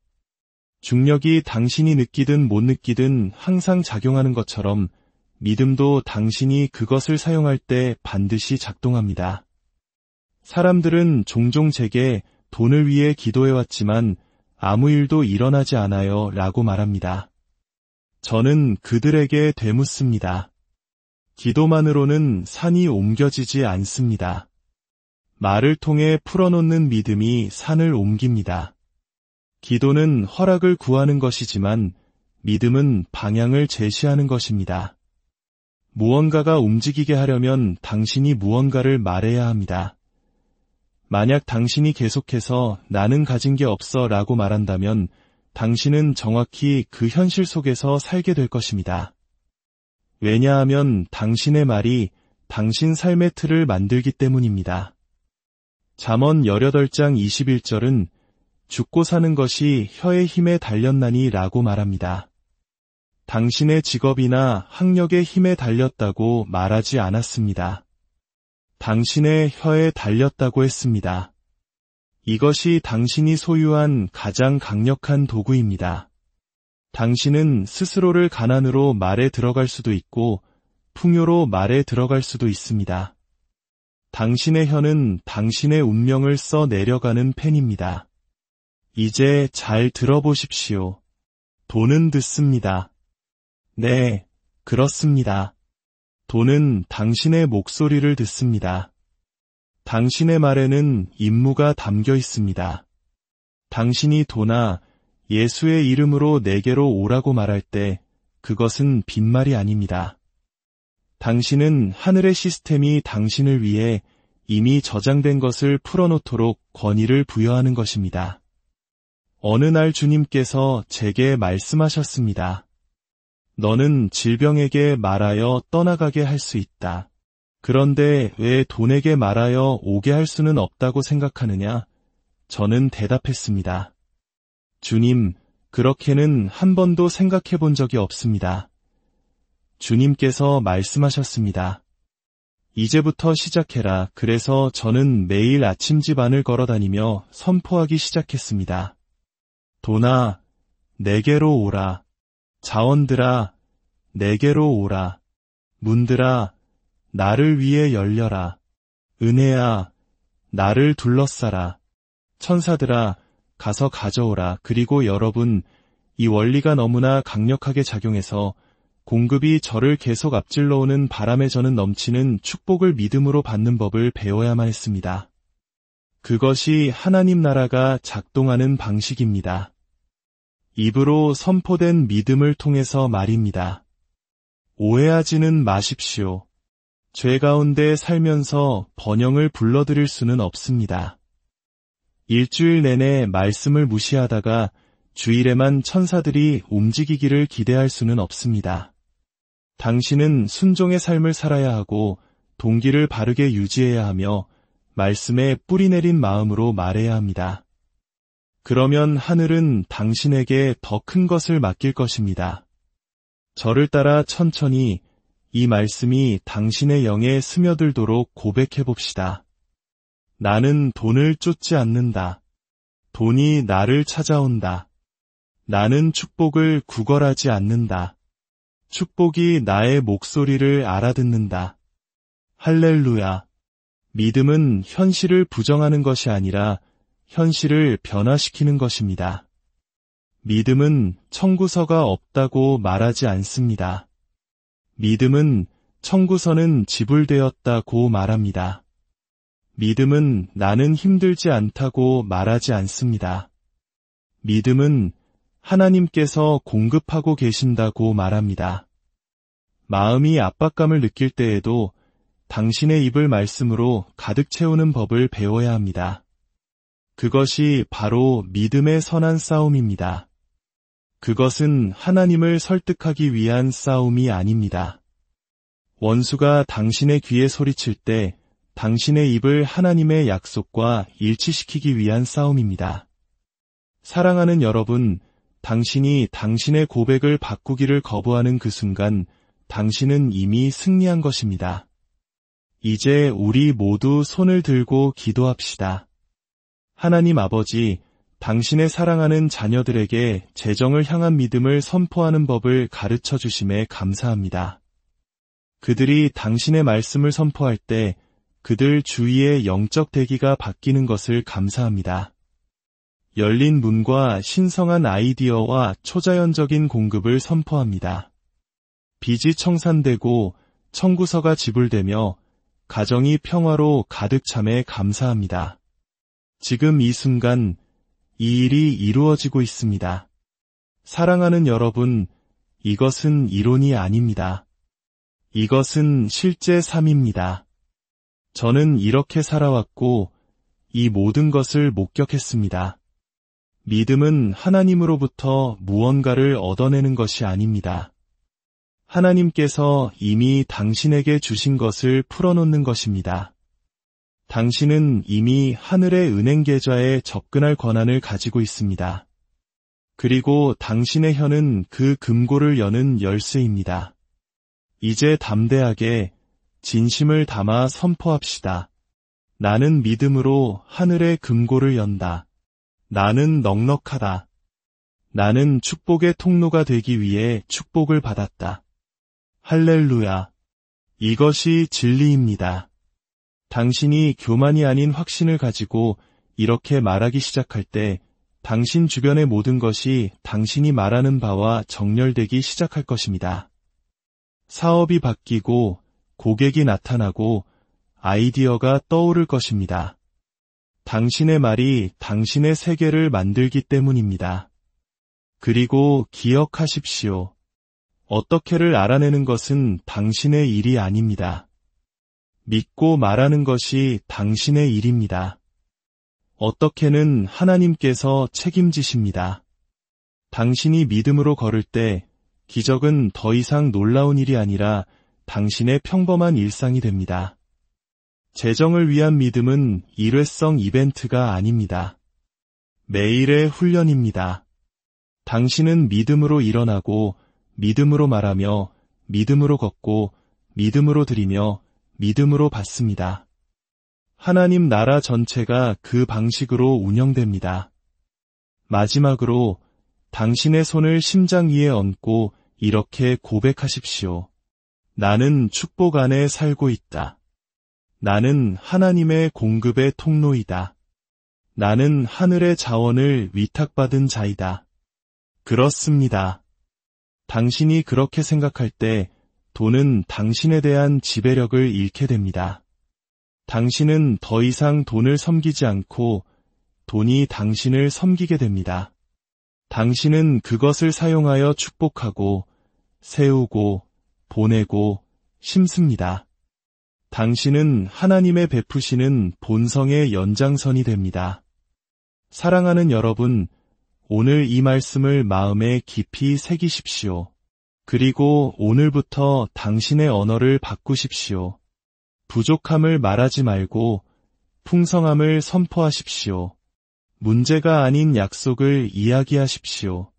중력이 당신이 느끼든 못 느끼든 항상 작용하는 것처럼 믿음도 당신이 그것을 사용할 때 반드시 작동합니다. 사람들은 종종 제게 돈을 위해 기도해왔지만 아무 일도 일어나지 않아요 라고 말합니다. 저는 그들에게 되묻습니다. 기도만으로는 산이 옮겨지지 않습니다. 말을 통해 풀어놓는 믿음이 산을 옮깁니다. 기도는 허락을 구하는 것이지만 믿음은 방향을 제시하는 것입니다. 무언가가 움직이게 하려면 당신이 무언가를 말해야 합니다. 만약 당신이 계속해서 나는 가진 게 없어 라고 말한다면 당신은 정확히 그 현실 속에서 살게 될 것입니다. 왜냐하면 당신의 말이 당신 삶의 틀을 만들기 때문입니다. 잠언 18장 21절은 죽고 사는 것이 혀의 힘에 달렸나니 라고 말합니다. 당신의 직업이나 학력의 힘에 달렸다고 말하지 않았습니다. 당신의 혀에 달렸다고 했습니다. 이것이 당신이 소유한 가장 강력한 도구입니다. 당신은 스스로를 가난으로 말에 들어갈 수도 있고 풍요로 말에 들어갈 수도 있습니다. 당신의 혀는 당신의 운명을 써 내려가는 펜입니다. 이제 잘 들어보십시오. 돈은 듣습니다. 네, 그렇습니다. 돈은 당신의 목소리를 듣습니다. 당신의 말에는 임무가 담겨 있습니다. 당신이 돈아, 예수의 이름으로 내게로 오라고 말할 때 그것은 빈말이 아닙니다. 당신은 하늘의 시스템이 당신을 위해 이미 저장된 것을 풀어놓도록 권위를 부여하는 것입니다. 어느 날 주님께서 제게 말씀하셨습니다. 너는 질병에게 말하여 떠나가게 할 수 있다. 그런데 왜 돈에게 말하여 오게 할 수는 없다고 생각하느냐? 저는 대답했습니다. 주님, 그렇게는 한 번도 생각해 본 적이 없습니다. 주님께서 말씀하셨습니다. 이제부터 시작해라. 그래서 저는 매일 아침 집 안을 걸어다니며 선포하기 시작했습니다. 돈아, 내게로 오라. 자원들아, 내게로 오라. 문들아, 나를 위해 열려라. 은혜야, 나를 둘러싸라. 천사들아, 가서 가져오라. 그리고 여러분, 이 원리가 너무나 강력하게 작용해서 공급이 저를 계속 앞질러 오는 바람에 저는 넘치는 축복을 믿음으로 받는 법을 배워야만 했습니다. 그것이 하나님 나라가 작동하는 방식입니다. 입으로 선포된 믿음을 통해서 말입니다. 오해하지는 마십시오. 죄 가운데 살면서 번영을 불러들일 수는 없습니다. 일주일 내내 말씀을 무시하다가 주일에만 천사들이 움직이기를 기대할 수는 없습니다. 당신은 순종의 삶을 살아야 하고 동기를 바르게 유지해야 하며 말씀에 뿌리 내린 마음으로 말해야 합니다. 그러면 하늘은 당신에게 더 큰 것을 맡길 것입니다. 저를 따라 천천히 이 말씀이 당신의 영에 스며들도록 고백해 봅시다. 나는 돈을 쫓지 않는다. 돈이 나를 찾아온다. 나는 축복을 구걸하지 않는다. 축복이 나의 목소리를 알아듣는다. 할렐루야. 믿음은 현실을 부정하는 것이 아니라 현실을 변화시키는 것입니다. 믿음은 청구서가 없다고 말하지 않습니다. 믿음은 청구서는 지불되었다고 말합니다. 믿음은 나는 힘들지 않다고 말하지 않습니다. 믿음은 하나님께서 공급하고 계신다고 말합니다. 마음이 압박감을 느낄 때에도 당신의 입을 말씀으로 가득 채우는 법을 배워야 합니다. 그것이 바로 믿음의 선한 싸움입니다. 그것은 하나님을 설득하기 위한 싸움이 아닙니다. 원수가 당신의 귀에 소리칠 때 당신의 입을 하나님의 약속과 일치시키기 위한 싸움입니다. 사랑하는 여러분, 당신이 당신의 고백을 바꾸기를 거부하는 그 순간 당신은 이미 승리한 것입니다. 이제 우리 모두 손을 들고 기도합시다. 하나님 아버지, 당신의 사랑하는 자녀들에게 재정을 향한 믿음을 선포하는 법을 가르쳐 주심에 감사합니다. 그들이 당신의 말씀을 선포할 때 그들 주위의 영적 대기가 바뀌는 것을 감사합니다. 열린 문과 신성한 아이디어와 초자연적인 공급을 선포합니다. 빚이 청산되고 청구서가 지불되며 가정이 평화로 가득 참에 감사합니다. 지금 이 순간 이 일이 이루어지고 있습니다. 사랑하는 여러분, 이것은 이론이 아닙니다. 이것은 실제 삶입니다. 저는 이렇게 살아왔고 이 모든 것을 목격했습니다. 믿음은 하나님으로부터 무언가를 얻어내는 것이 아닙니다. 하나님께서 이미 당신에게 주신 것을 풀어놓는 것입니다. 당신은 이미 하늘의 은행 계좌에 접근할 권한을 가지고 있습니다. 그리고 당신의 혀는 그 금고를 여는 열쇠입니다. 이제 담대하게 진심을 담아 선포합시다. 나는 믿음으로 하늘의 금고를 연다. 나는 넉넉하다. 나는 축복의 통로가 되기 위해 축복을 받았다. 할렐루야. 이것이 진리입니다. 당신이 교만이 아닌 확신을 가지고 이렇게 말하기 시작할 때 당신 주변의 모든 것이 당신이 말하는 바와 정렬되기 시작할 것입니다. 사업이 바뀌고 고객이 나타나고 아이디어가 떠오를 것입니다. 당신의 말이 당신의 세계를 만들기 때문입니다. 그리고 기억하십시오. 어떻게를 알아내는 것은 당신의 일이 아닙니다. 믿고 말하는 것이 당신의 일입니다. 어떻게는 하나님께서 책임지십니다. 당신이 믿음으로 걸을 때 기적은 더 이상 놀라운 일이 아니라 당신의 평범한 일상이 됩니다. 재정을 위한 믿음은 일회성 이벤트가 아닙니다. 매일의 훈련입니다. 당신은 믿음으로 일어나고 믿음으로 말하며 믿음으로 걷고 믿음으로 드리며 믿음으로 받습니다. 하나님 나라 전체가 그 방식으로 운영됩니다. 마지막으로 당신의 손을 심장 위에 얹고 이렇게 고백하십시오. 나는 축복 안에 살고 있다. 나는 하나님의 공급의 통로이다. 나는 하늘의 자원을 위탁받은 자이다. 그렇습니다. 당신이 그렇게 생각할 때 돈은 당신에 대한 지배력을 잃게 됩니다. 당신은 더 이상 돈을 섬기지 않고 돈이 당신을 섬기게 됩니다. 당신은 그것을 사용하여 축복하고 세우고 보내고 심습니다. 당신은 하나님의 베푸시는 본성의 연장선이 됩니다. 사랑하는 여러분, 오늘 이 말씀을 마음에 깊이 새기십시오. 그리고 오늘부터 당신의 언어를 바꾸십시오. 부족함을 말하지 말고 풍성함을 선포하십시오. 문제가 아닌 약속을 이야기하십시오.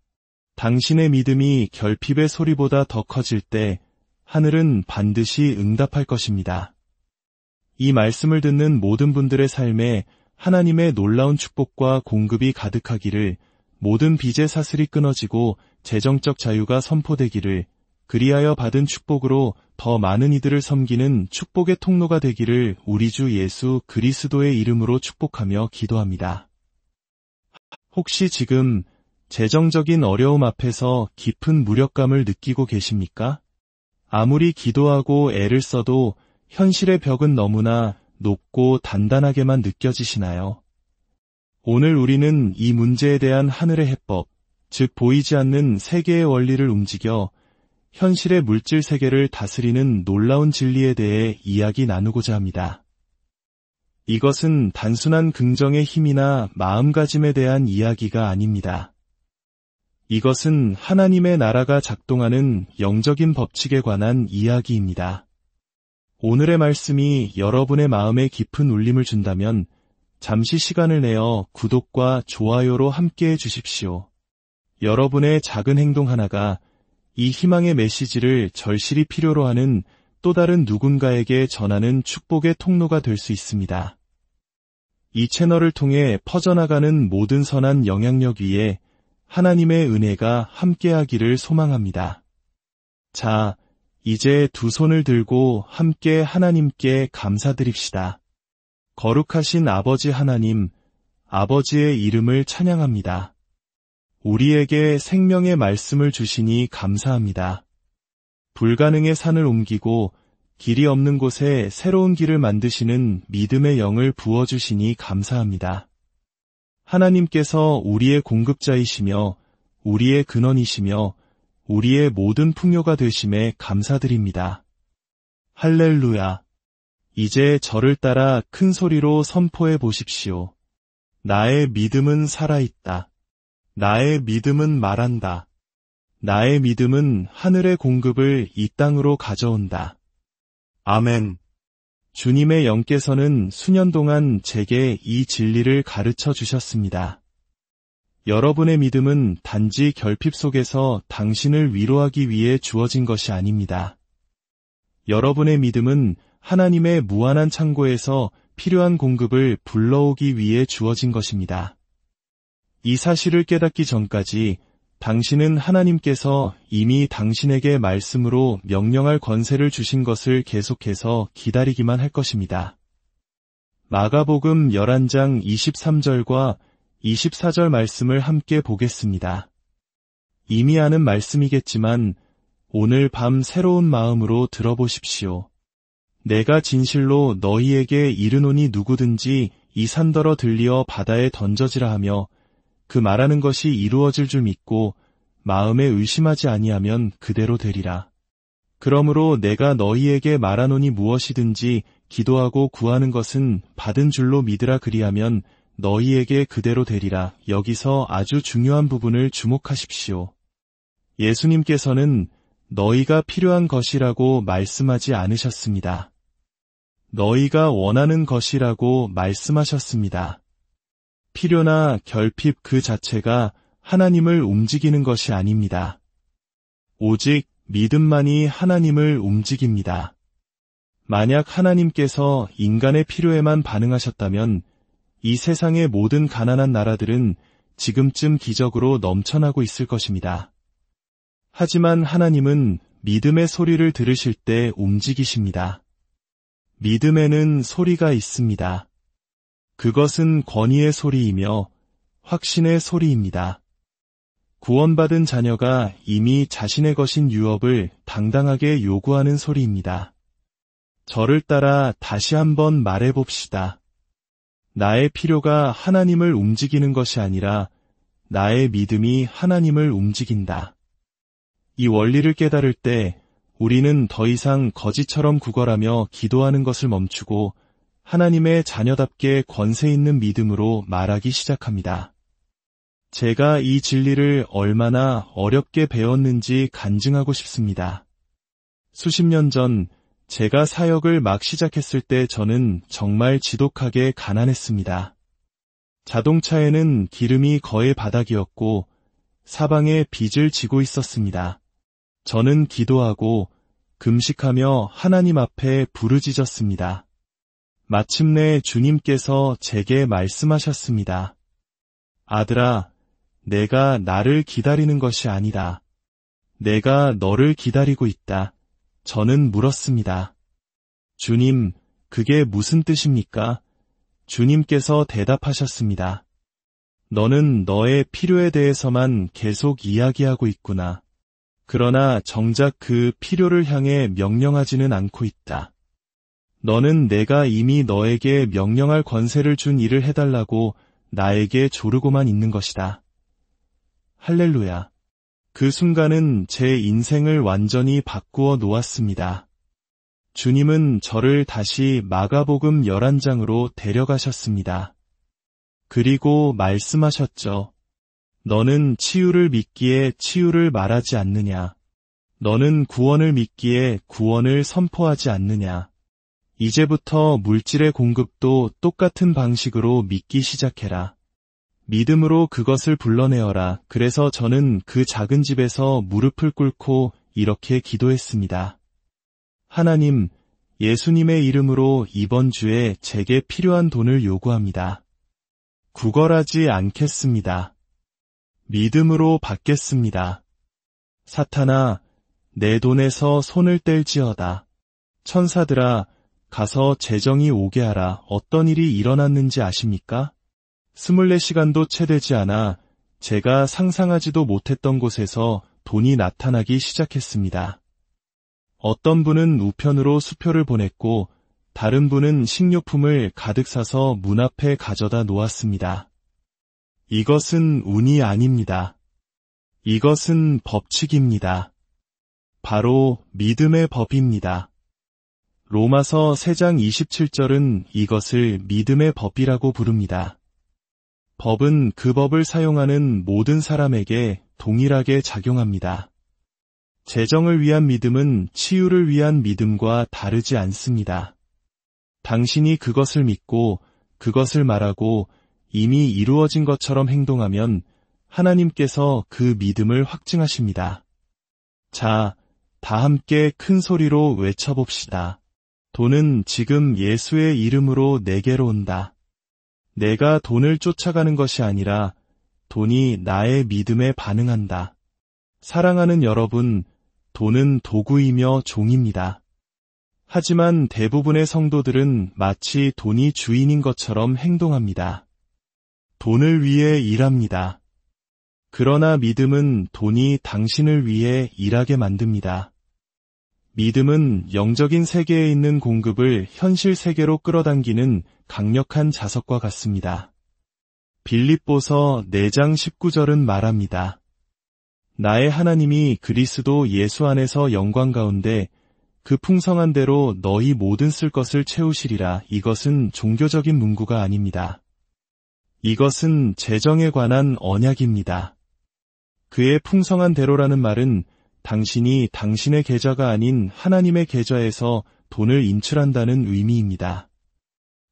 당신의 믿음이 결핍의 소리보다 더 커질 때 하늘은 반드시 응답할 것입니다. 이 말씀을 듣는 모든 분들의 삶에 하나님의 놀라운 축복과 공급이 가득하기를, 모든 빚의 사슬이 끊어지고 재정적 자유가 선포되기를, 그리하여 받은 축복으로 더 많은 이들을 섬기는 축복의 통로가 되기를 우리 주 예수 그리스도의 이름으로 축복하며 기도합니다. 혹시 지금 재정적인 어려움 앞에서 깊은 무력감을 느끼고 계십니까? 아무리 기도하고 애를 써도 현실의 벽은 너무나 높고 단단하게만 느껴지시나요? 오늘 우리는 이 문제에 대한 하늘의 해법, 즉 보이지 않는 세계의 원리를 움직여 현실의 물질 세계를 다스리는 놀라운 진리에 대해 이야기 나누고자 합니다. 이것은 단순한 긍정의 힘이나 마음가짐에 대한 이야기가 아닙니다. 이것은 하나님의 나라가 작동하는 영적인 법칙에 관한 이야기입니다. 오늘의 말씀이 여러분의 마음에 깊은 울림을 준다면 잠시 시간을 내어 구독과 좋아요로 함께해 주십시오. 여러분의 작은 행동 하나가 이 희망의 메시지를 절실히 필요로 하는 또 다른 누군가에게 전하는 축복의 통로가 될 수 있습니다. 이 채널을 통해 퍼져나가는 모든 선한 영향력 위에 하나님의 은혜가 함께하기를 소망합니다. 자, 이제 두 손을 들고 함께 하나님께 감사드립시다. 거룩하신 아버지 하나님, 아버지의 이름을 찬양합니다. 우리에게 생명의 말씀을 주시니 감사합니다. 불가능의 산을 옮기고 길이 없는 곳에 새로운 길을 만드시는 믿음의 영을 부어주시니 감사합니다. 하나님께서 우리의 공급자이시며 우리의 근원이시며 우리의 모든 풍요가 되심에 감사드립니다. 할렐루야. 이제 저를 따라 큰 소리로 선포해 보십시오. 나의 믿음은 살아있다. 나의 믿음은 말한다. 나의 믿음은 하늘의 공급을 이 땅으로 가져온다. 아멘. 주님의 영께서는 수년 동안 제게 이 진리를 가르쳐 주셨습니다. 여러분의 믿음은 단지 결핍 속에서 당신을 위로하기 위해 주어진 것이 아닙니다. 여러분의 믿음은 하나님의 무한한 창고에서 필요한 공급을 불러오기 위해 주어진 것입니다. 이 사실을 깨닫기 전까지 당신은 하나님께서 이미 당신에게 말씀으로 명령할 권세를 주신 것을 계속해서 기다리기만 할 것입니다. 마가복음 11장 23절과 24절 말씀을 함께 보겠습니다. 이미 아는 말씀이겠지만 오늘 밤 새로운 마음으로 들어보십시오. 내가 진실로 너희에게 이르노니 누구든지 이 산더러 들리어 바다에 던져지라 하며 그 말하는 것이 이루어질 줄 믿고 마음에 의심하지 아니하면 그대로 되리라. 그러므로 내가 너희에게 말하노니 무엇이든지 기도하고 구하는 것은 받은 줄로 믿으라 그리하면 너희에게 그대로 되리라. 여기서 아주 중요한 부분을 주목하십시오. 예수님께서는 너희가 필요한 것이라고 말씀하지 않으셨습니다. 너희가 원하는 것이라고 말씀하셨습니다. 필요나 결핍 그 자체가 하나님을 움직이는 것이 아닙니다. 오직 믿음만이 하나님을 움직입니다. 만약 하나님께서 인간의 필요에만 반응하셨다면 이 세상의 모든 가난한 나라들은 지금쯤 기적으로 넘쳐나고 있을 것입니다. 하지만 하나님은 믿음의 소리를 들으실 때 움직이십니다. 믿음에는 소리가 있습니다. 그것은 권위의 소리이며 확신의 소리입니다. 구원받은 자녀가 이미 자신의 것인 유업을 당당하게 요구하는 소리입니다. 저를 따라 다시 한번 말해봅시다. 나의 필요가 하나님을 움직이는 것이 아니라 나의 믿음이 하나님을 움직인다. 이 원리를 깨달을 때 우리는 더 이상 거지처럼 구걸하며 기도하는 것을 멈추고 하나님의 자녀답게 권세 있는 믿음으로 말하기 시작합니다. 제가 이 진리를 얼마나 어렵게 배웠는지 간증하고 싶습니다. 수십 년 전 제가 사역을 막 시작했을 때 저는 정말 지독하게 가난했습니다. 자동차에는 기름이 거의 바닥이었고 사방에 빚을 지고 있었습니다. 저는 기도하고 금식하며 하나님 앞에 부르짖었습니다. 마침내 주님께서 제게 말씀하셨습니다. 아들아, 내가 나를 기다리는 것이 아니다. 내가 너를 기다리고 있다. 저는 물었습니다. 주님, 그게 무슨 뜻입니까? 주님께서 대답하셨습니다. 너는 너의 필요에 대해서만 계속 이야기하고 있구나. 그러나 정작 그 필요를 향해 명령하지는 않고 있다. 너는 내가 이미 너에게 명령할 권세를 준 일을 해달라고 나에게 조르고만 있는 것이다. 할렐루야. 그 순간은 제 인생을 완전히 바꾸어 놓았습니다. 주님은 저를 다시 마가복음 11장으로 데려가셨습니다. 그리고 말씀하셨죠. 너는 치유를 믿기에 치유를 말하지 않느냐. 너는 구원을 믿기에 구원을 선포하지 않느냐. 이제부터 물질의 공급도 똑같은 방식으로 믿기 시작해라. 믿음으로 그것을 불러내어라. 그래서 저는 그 작은 집에서 무릎을 꿇고 이렇게 기도했습니다. 하나님, 예수님의 이름으로 이번 주에 제게 필요한 돈을 요구합니다. 구걸하지 않겠습니다. 믿음으로 받겠습니다. 사탄아, 내 돈에서 손을 뗄지어다. 천사들아, 가서 재정이 오게 하라. 어떤 일이 일어났는지 아십니까? 24시간도 채 되지 않아 제가 상상하지도 못했던 곳에서 돈이 나타나기 시작했습니다. 어떤 분은 우편으로 수표를 보냈고 다른 분은 식료품을 가득 사서 문 앞에 가져다 놓았습니다. 이것은 운이 아닙니다. 이것은 법칙입니다. 바로 믿음의 법입니다. 로마서 3장 27절은 이것을 믿음의 법이라고 부릅니다. 법은 그 법을 사용하는 모든 사람에게 동일하게 작용합니다. 재정을 위한 믿음은 치유를 위한 믿음과 다르지 않습니다. 당신이 그것을 믿고 그것을 말하고 이미 이루어진 것처럼 행동하면 하나님께서 그 믿음을 확증하십니다. 자, 다 함께 큰 소리로 외쳐봅시다. 돈은 지금 예수의 이름으로 내게로 온다. 내가 돈을 쫓아가는 것이 아니라 돈이 나의 믿음에 반응한다. 사랑하는 여러분, 돈은 도구이며 종입니다. 하지만 대부분의 성도들은 마치 돈이 주인인 것처럼 행동합니다. 돈을 위해 일합니다. 그러나 믿음은 돈이 당신을 위해 일하게 만듭니다. 믿음은 영적인 세계에 있는 공급을 현실 세계로 끌어당기는 강력한 자석과 같습니다. 빌립보서 4장 19절은 말합니다. 나의 하나님이 그리스도 예수 안에서 영광 가운데 그 풍성한 대로 너희 모든 쓸 것을 채우시리라. 이것은 종교적인 문구가 아닙니다. 이것은 재정에 관한 언약입니다. 그의 풍성한 대로라는 말은 당신이 당신의 계좌가 아닌 하나님의 계좌에서 돈을 인출한다는 의미입니다.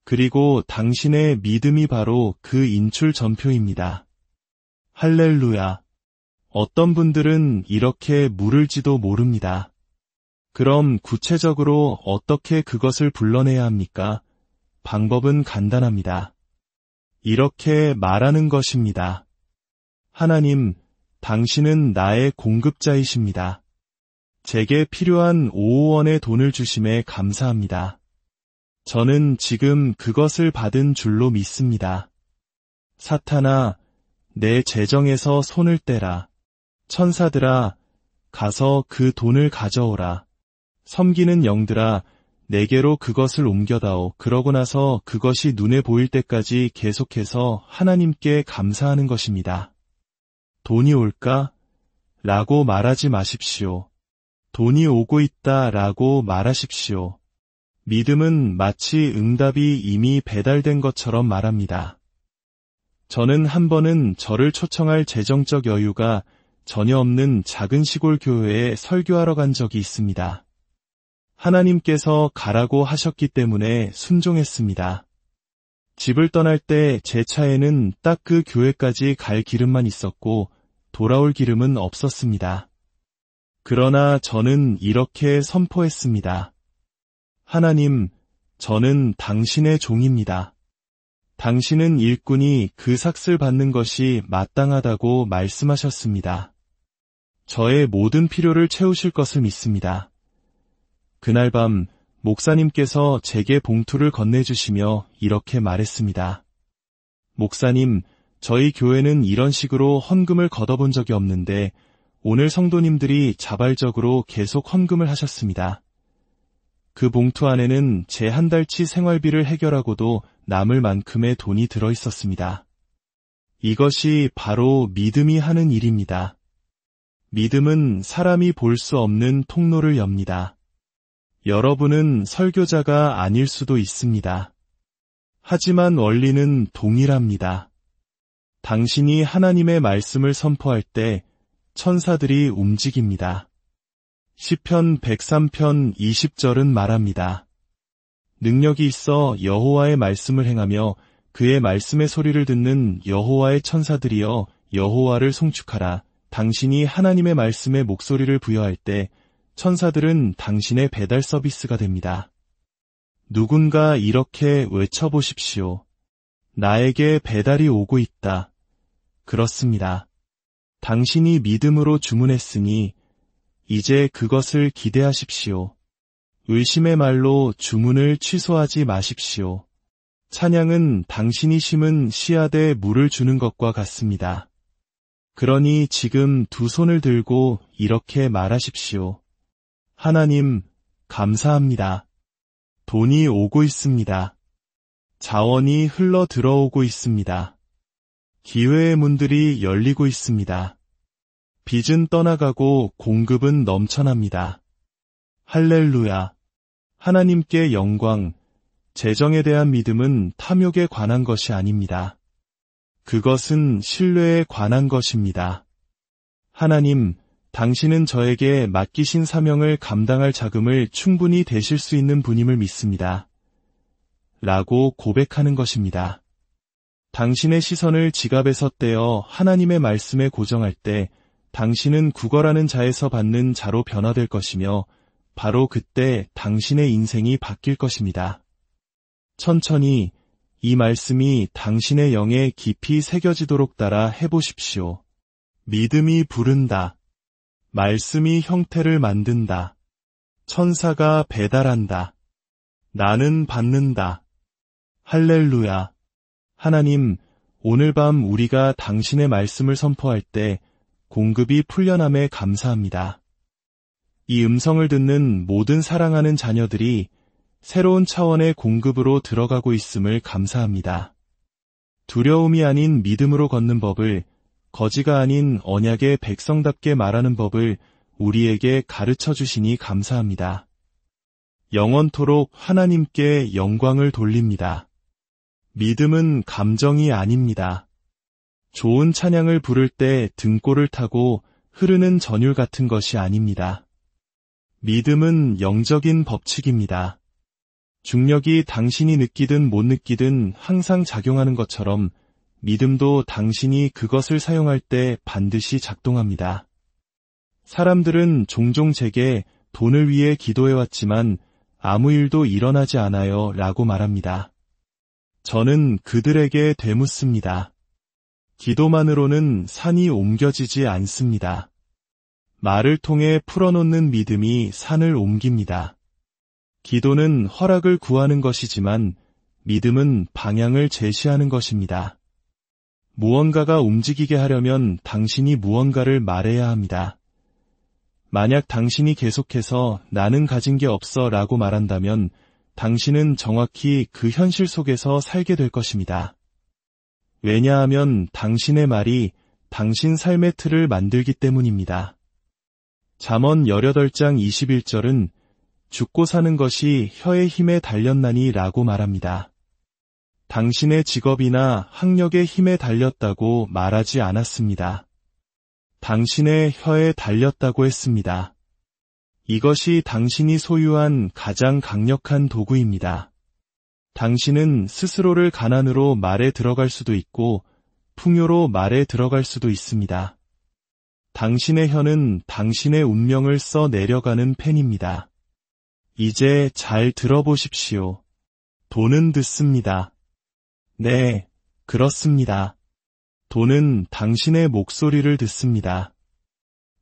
그리고 당신의 믿음이 바로 그 인출 전표입니다. 할렐루야. 어떤 분들은 이렇게 물을지도 모릅니다. 그럼 구체적으로 어떻게 그것을 불러내야 합니까? 방법은 간단합니다. 이렇게 말하는 것입니다. 하나님, 당신은 나의 공급자이십니다. 제게 필요한 5억 원의 돈을 주심에 감사합니다. 저는 지금 그것을 받은 줄로 믿습니다. 사탄아, 내 재정에서 손을 떼라. 천사들아, 가서 그 돈을 가져오라. 섬기는 영들아, 내게로 그것을 옮겨다오. 그러고 나서 그것이 눈에 보일 때까지 계속해서 하나님께 감사하는 것입니다. 돈이 올까? 라고 말하지 마십시오. 돈이 오고 있다 라고 말하십시오. 믿음은 마치 응답이 이미 배달된 것처럼 말합니다. 저는 한 번은 저를 초청할 재정적 여유가 전혀 없는 작은 시골 교회에 설교하러 간 적이 있습니다. 하나님께서 가라고 하셨기 때문에 순종했습니다. 집을 떠날 때 제 차에는 딱 그 교회까지 갈 기름만 있었고 돌아올 기름은 없었습니다. 그러나 저는 이렇게 선포했습니다. 하나님, 저는 당신의 종입니다. 당신은 일꾼이 그 삭슬 받는 것이 마땅하다고 말씀하셨습니다. 저의 모든 필요를 채우실 것을 믿습니다. 그날 밤 목사님께서 제게 봉투를 건네주시며 이렇게 말했습니다. 목사님, 저희 교회는 이런 식으로 헌금을 걷어본 적이 없는데 오늘 성도님들이 자발적으로 계속 헌금을 하셨습니다. 그 봉투 안에는 제 한 달치 생활비를 해결하고도 남을 만큼의 돈이 들어 있었습니다. 이것이 바로 믿음이 하는 일입니다. 믿음은 사람이 볼 수 없는 통로를 엽니다. 여러분은 설교자가 아닐 수도 있습니다. 하지만 원리는 동일합니다. 당신이 하나님의 말씀을 선포할 때 천사들이 움직입니다. 시편 103편 20절은 말합니다. 능력이 있어 여호와의 말씀을 행하며 그의 말씀의 소리를 듣는 여호와의 천사들이여 여호와를 송축하라. 당신이 하나님의 말씀에 목소리를 부여할 때 천사들은 당신의 배달 서비스가 됩니다. 누군가 이렇게 외쳐보십시오. 나에게 배달이 오고 있다. 그렇습니다. 당신이 믿음으로 주문했으니 이제 그것을 기대하십시오. 의심의 말로 주문을 취소하지 마십시오. 찬양은 당신이 심은 씨앗에 물을 주는 것과 같습니다. 그러니 지금 두 손을 들고 이렇게 말하십시오. 하나님, 감사합니다. 돈이 오고 있습니다. 자원이 흘러 들어오고 있습니다. 기회의 문들이 열리고 있습니다. 빚은 떠나가고 공급은 넘쳐납니다. 할렐루야. 하나님께 영광, 재정에 대한 믿음은 탐욕에 관한 것이 아닙니다. 그것은 신뢰에 관한 것입니다. 하나님, 당신은 저에게 맡기신 사명을 감당할 자금을 충분히 대실 수 있는 분임을 믿습니다. 라고 고백하는 것입니다. 당신의 시선을 지갑에서 떼어 하나님의 말씀에 고정할 때 당신은 구걸하는 자에서 받는 자로 변화될 것이며 바로 그때 당신의 인생이 바뀔 것입니다. 천천히 이 말씀이 당신의 영에 깊이 새겨지도록 따라 해보십시오. 믿음이 부른다. 말씀이 형태를 만든다. 천사가 배달한다. 나는 받는다. 할렐루야. 하나님, 오늘 밤 우리가 당신의 말씀을 선포할 때 공급이 풀려남에 감사합니다. 이 음성을 듣는 모든 사랑하는 자녀들이 새로운 차원의 공급으로 들어가고 있음을 감사합니다. 두려움이 아닌 믿음으로 걷는 법을, 거지가 아닌 언약의 백성답게 말하는 법을 우리에게 가르쳐 주시니 감사합니다. 영원토록 하나님께 영광을 돌립니다. 믿음은 감정이 아닙니다. 좋은 찬양을 부를 때 등골을 타고 흐르는 전율 같은 것이 아닙니다. 믿음은 영적인 법칙입니다. 중력이 당신이 느끼든 못 느끼든 항상 작용하는 것처럼 믿음도 당신이 그것을 사용할 때 반드시 작동합니다. 사람들은 종종 제게 돈을 위해 기도해왔지만 아무 일도 일어나지 않아요 라고 말합니다. 저는 그들에게 되묻습니다. 기도만으로는 산이 옮겨지지 않습니다. 말을 통해 풀어놓는 믿음이 산을 옮깁니다. 기도는 허락을 구하는 것이지만 믿음은 방향을 제시하는 것입니다. 무언가가 움직이게 하려면 당신이 무언가를 말해야 합니다. 만약 당신이 계속해서 나는 가진 게 없어 라고 말한다면 당신은 정확히 그 현실 속에서 살게 될 것입니다. 왜냐하면 당신의 말이 당신 삶의 틀을 만들기 때문입니다. 잠언 18장 21절은 죽고 사는 것이 혀의 힘에 달렸나니 라고 말합니다. 당신의 직업이나 학력의 힘에 달렸다고 말하지 않았습니다. 당신의 혀에 달렸다고 했습니다. 이것이 당신이 소유한 가장 강력한 도구입니다. 당신은 스스로를 가난으로 말에 들어갈 수도 있고 풍요로 말에 들어갈 수도 있습니다. 당신의 혀는 당신의 운명을 써 내려가는 펜입니다. 이제 잘 들어보십시오. 돈은 듣습니다. 네, 그렇습니다. 돈은 당신의 목소리를 듣습니다.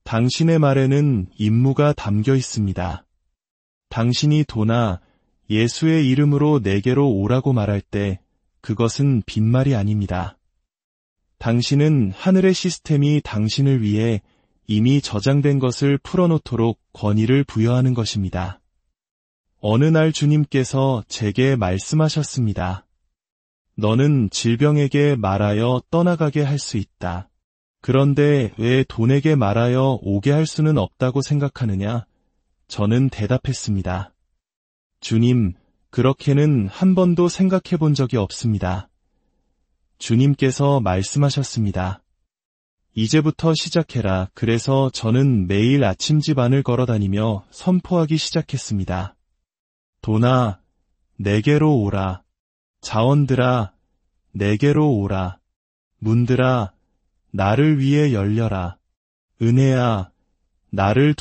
당신의 말에는 임무가 담겨 있습니다. 당신이 돈아, 예수의 이름으로 내게로 오라고 말할 때 그것은 빈말이 아닙니다. 당신은 하늘의 시스템이 당신을 위해 이미 저장된 것을 풀어놓도록 권위를 부여하는 것입니다. 어느 날 주님께서 제게 말씀하셨습니다. 너는 질병에게 말하여 떠나가게 할 수 있다. 그런데 왜 돈에게 말하여 오게 할 수는 없다고 생각하느냐? 저는 대답했습니다. 주님, 그렇게는 한 번도 생각해 본 적이 없습니다. 주님께서 말씀하셨습니다. 이제부터 시작해라. 그래서 저는 매일 아침 집 안을 걸어다니며 선포하기 시작했습니다. 돈아, 내게로 오라. 자원들아, 내게로 오라. 문들아, 나를 위해 열려라. 은혜야, 나를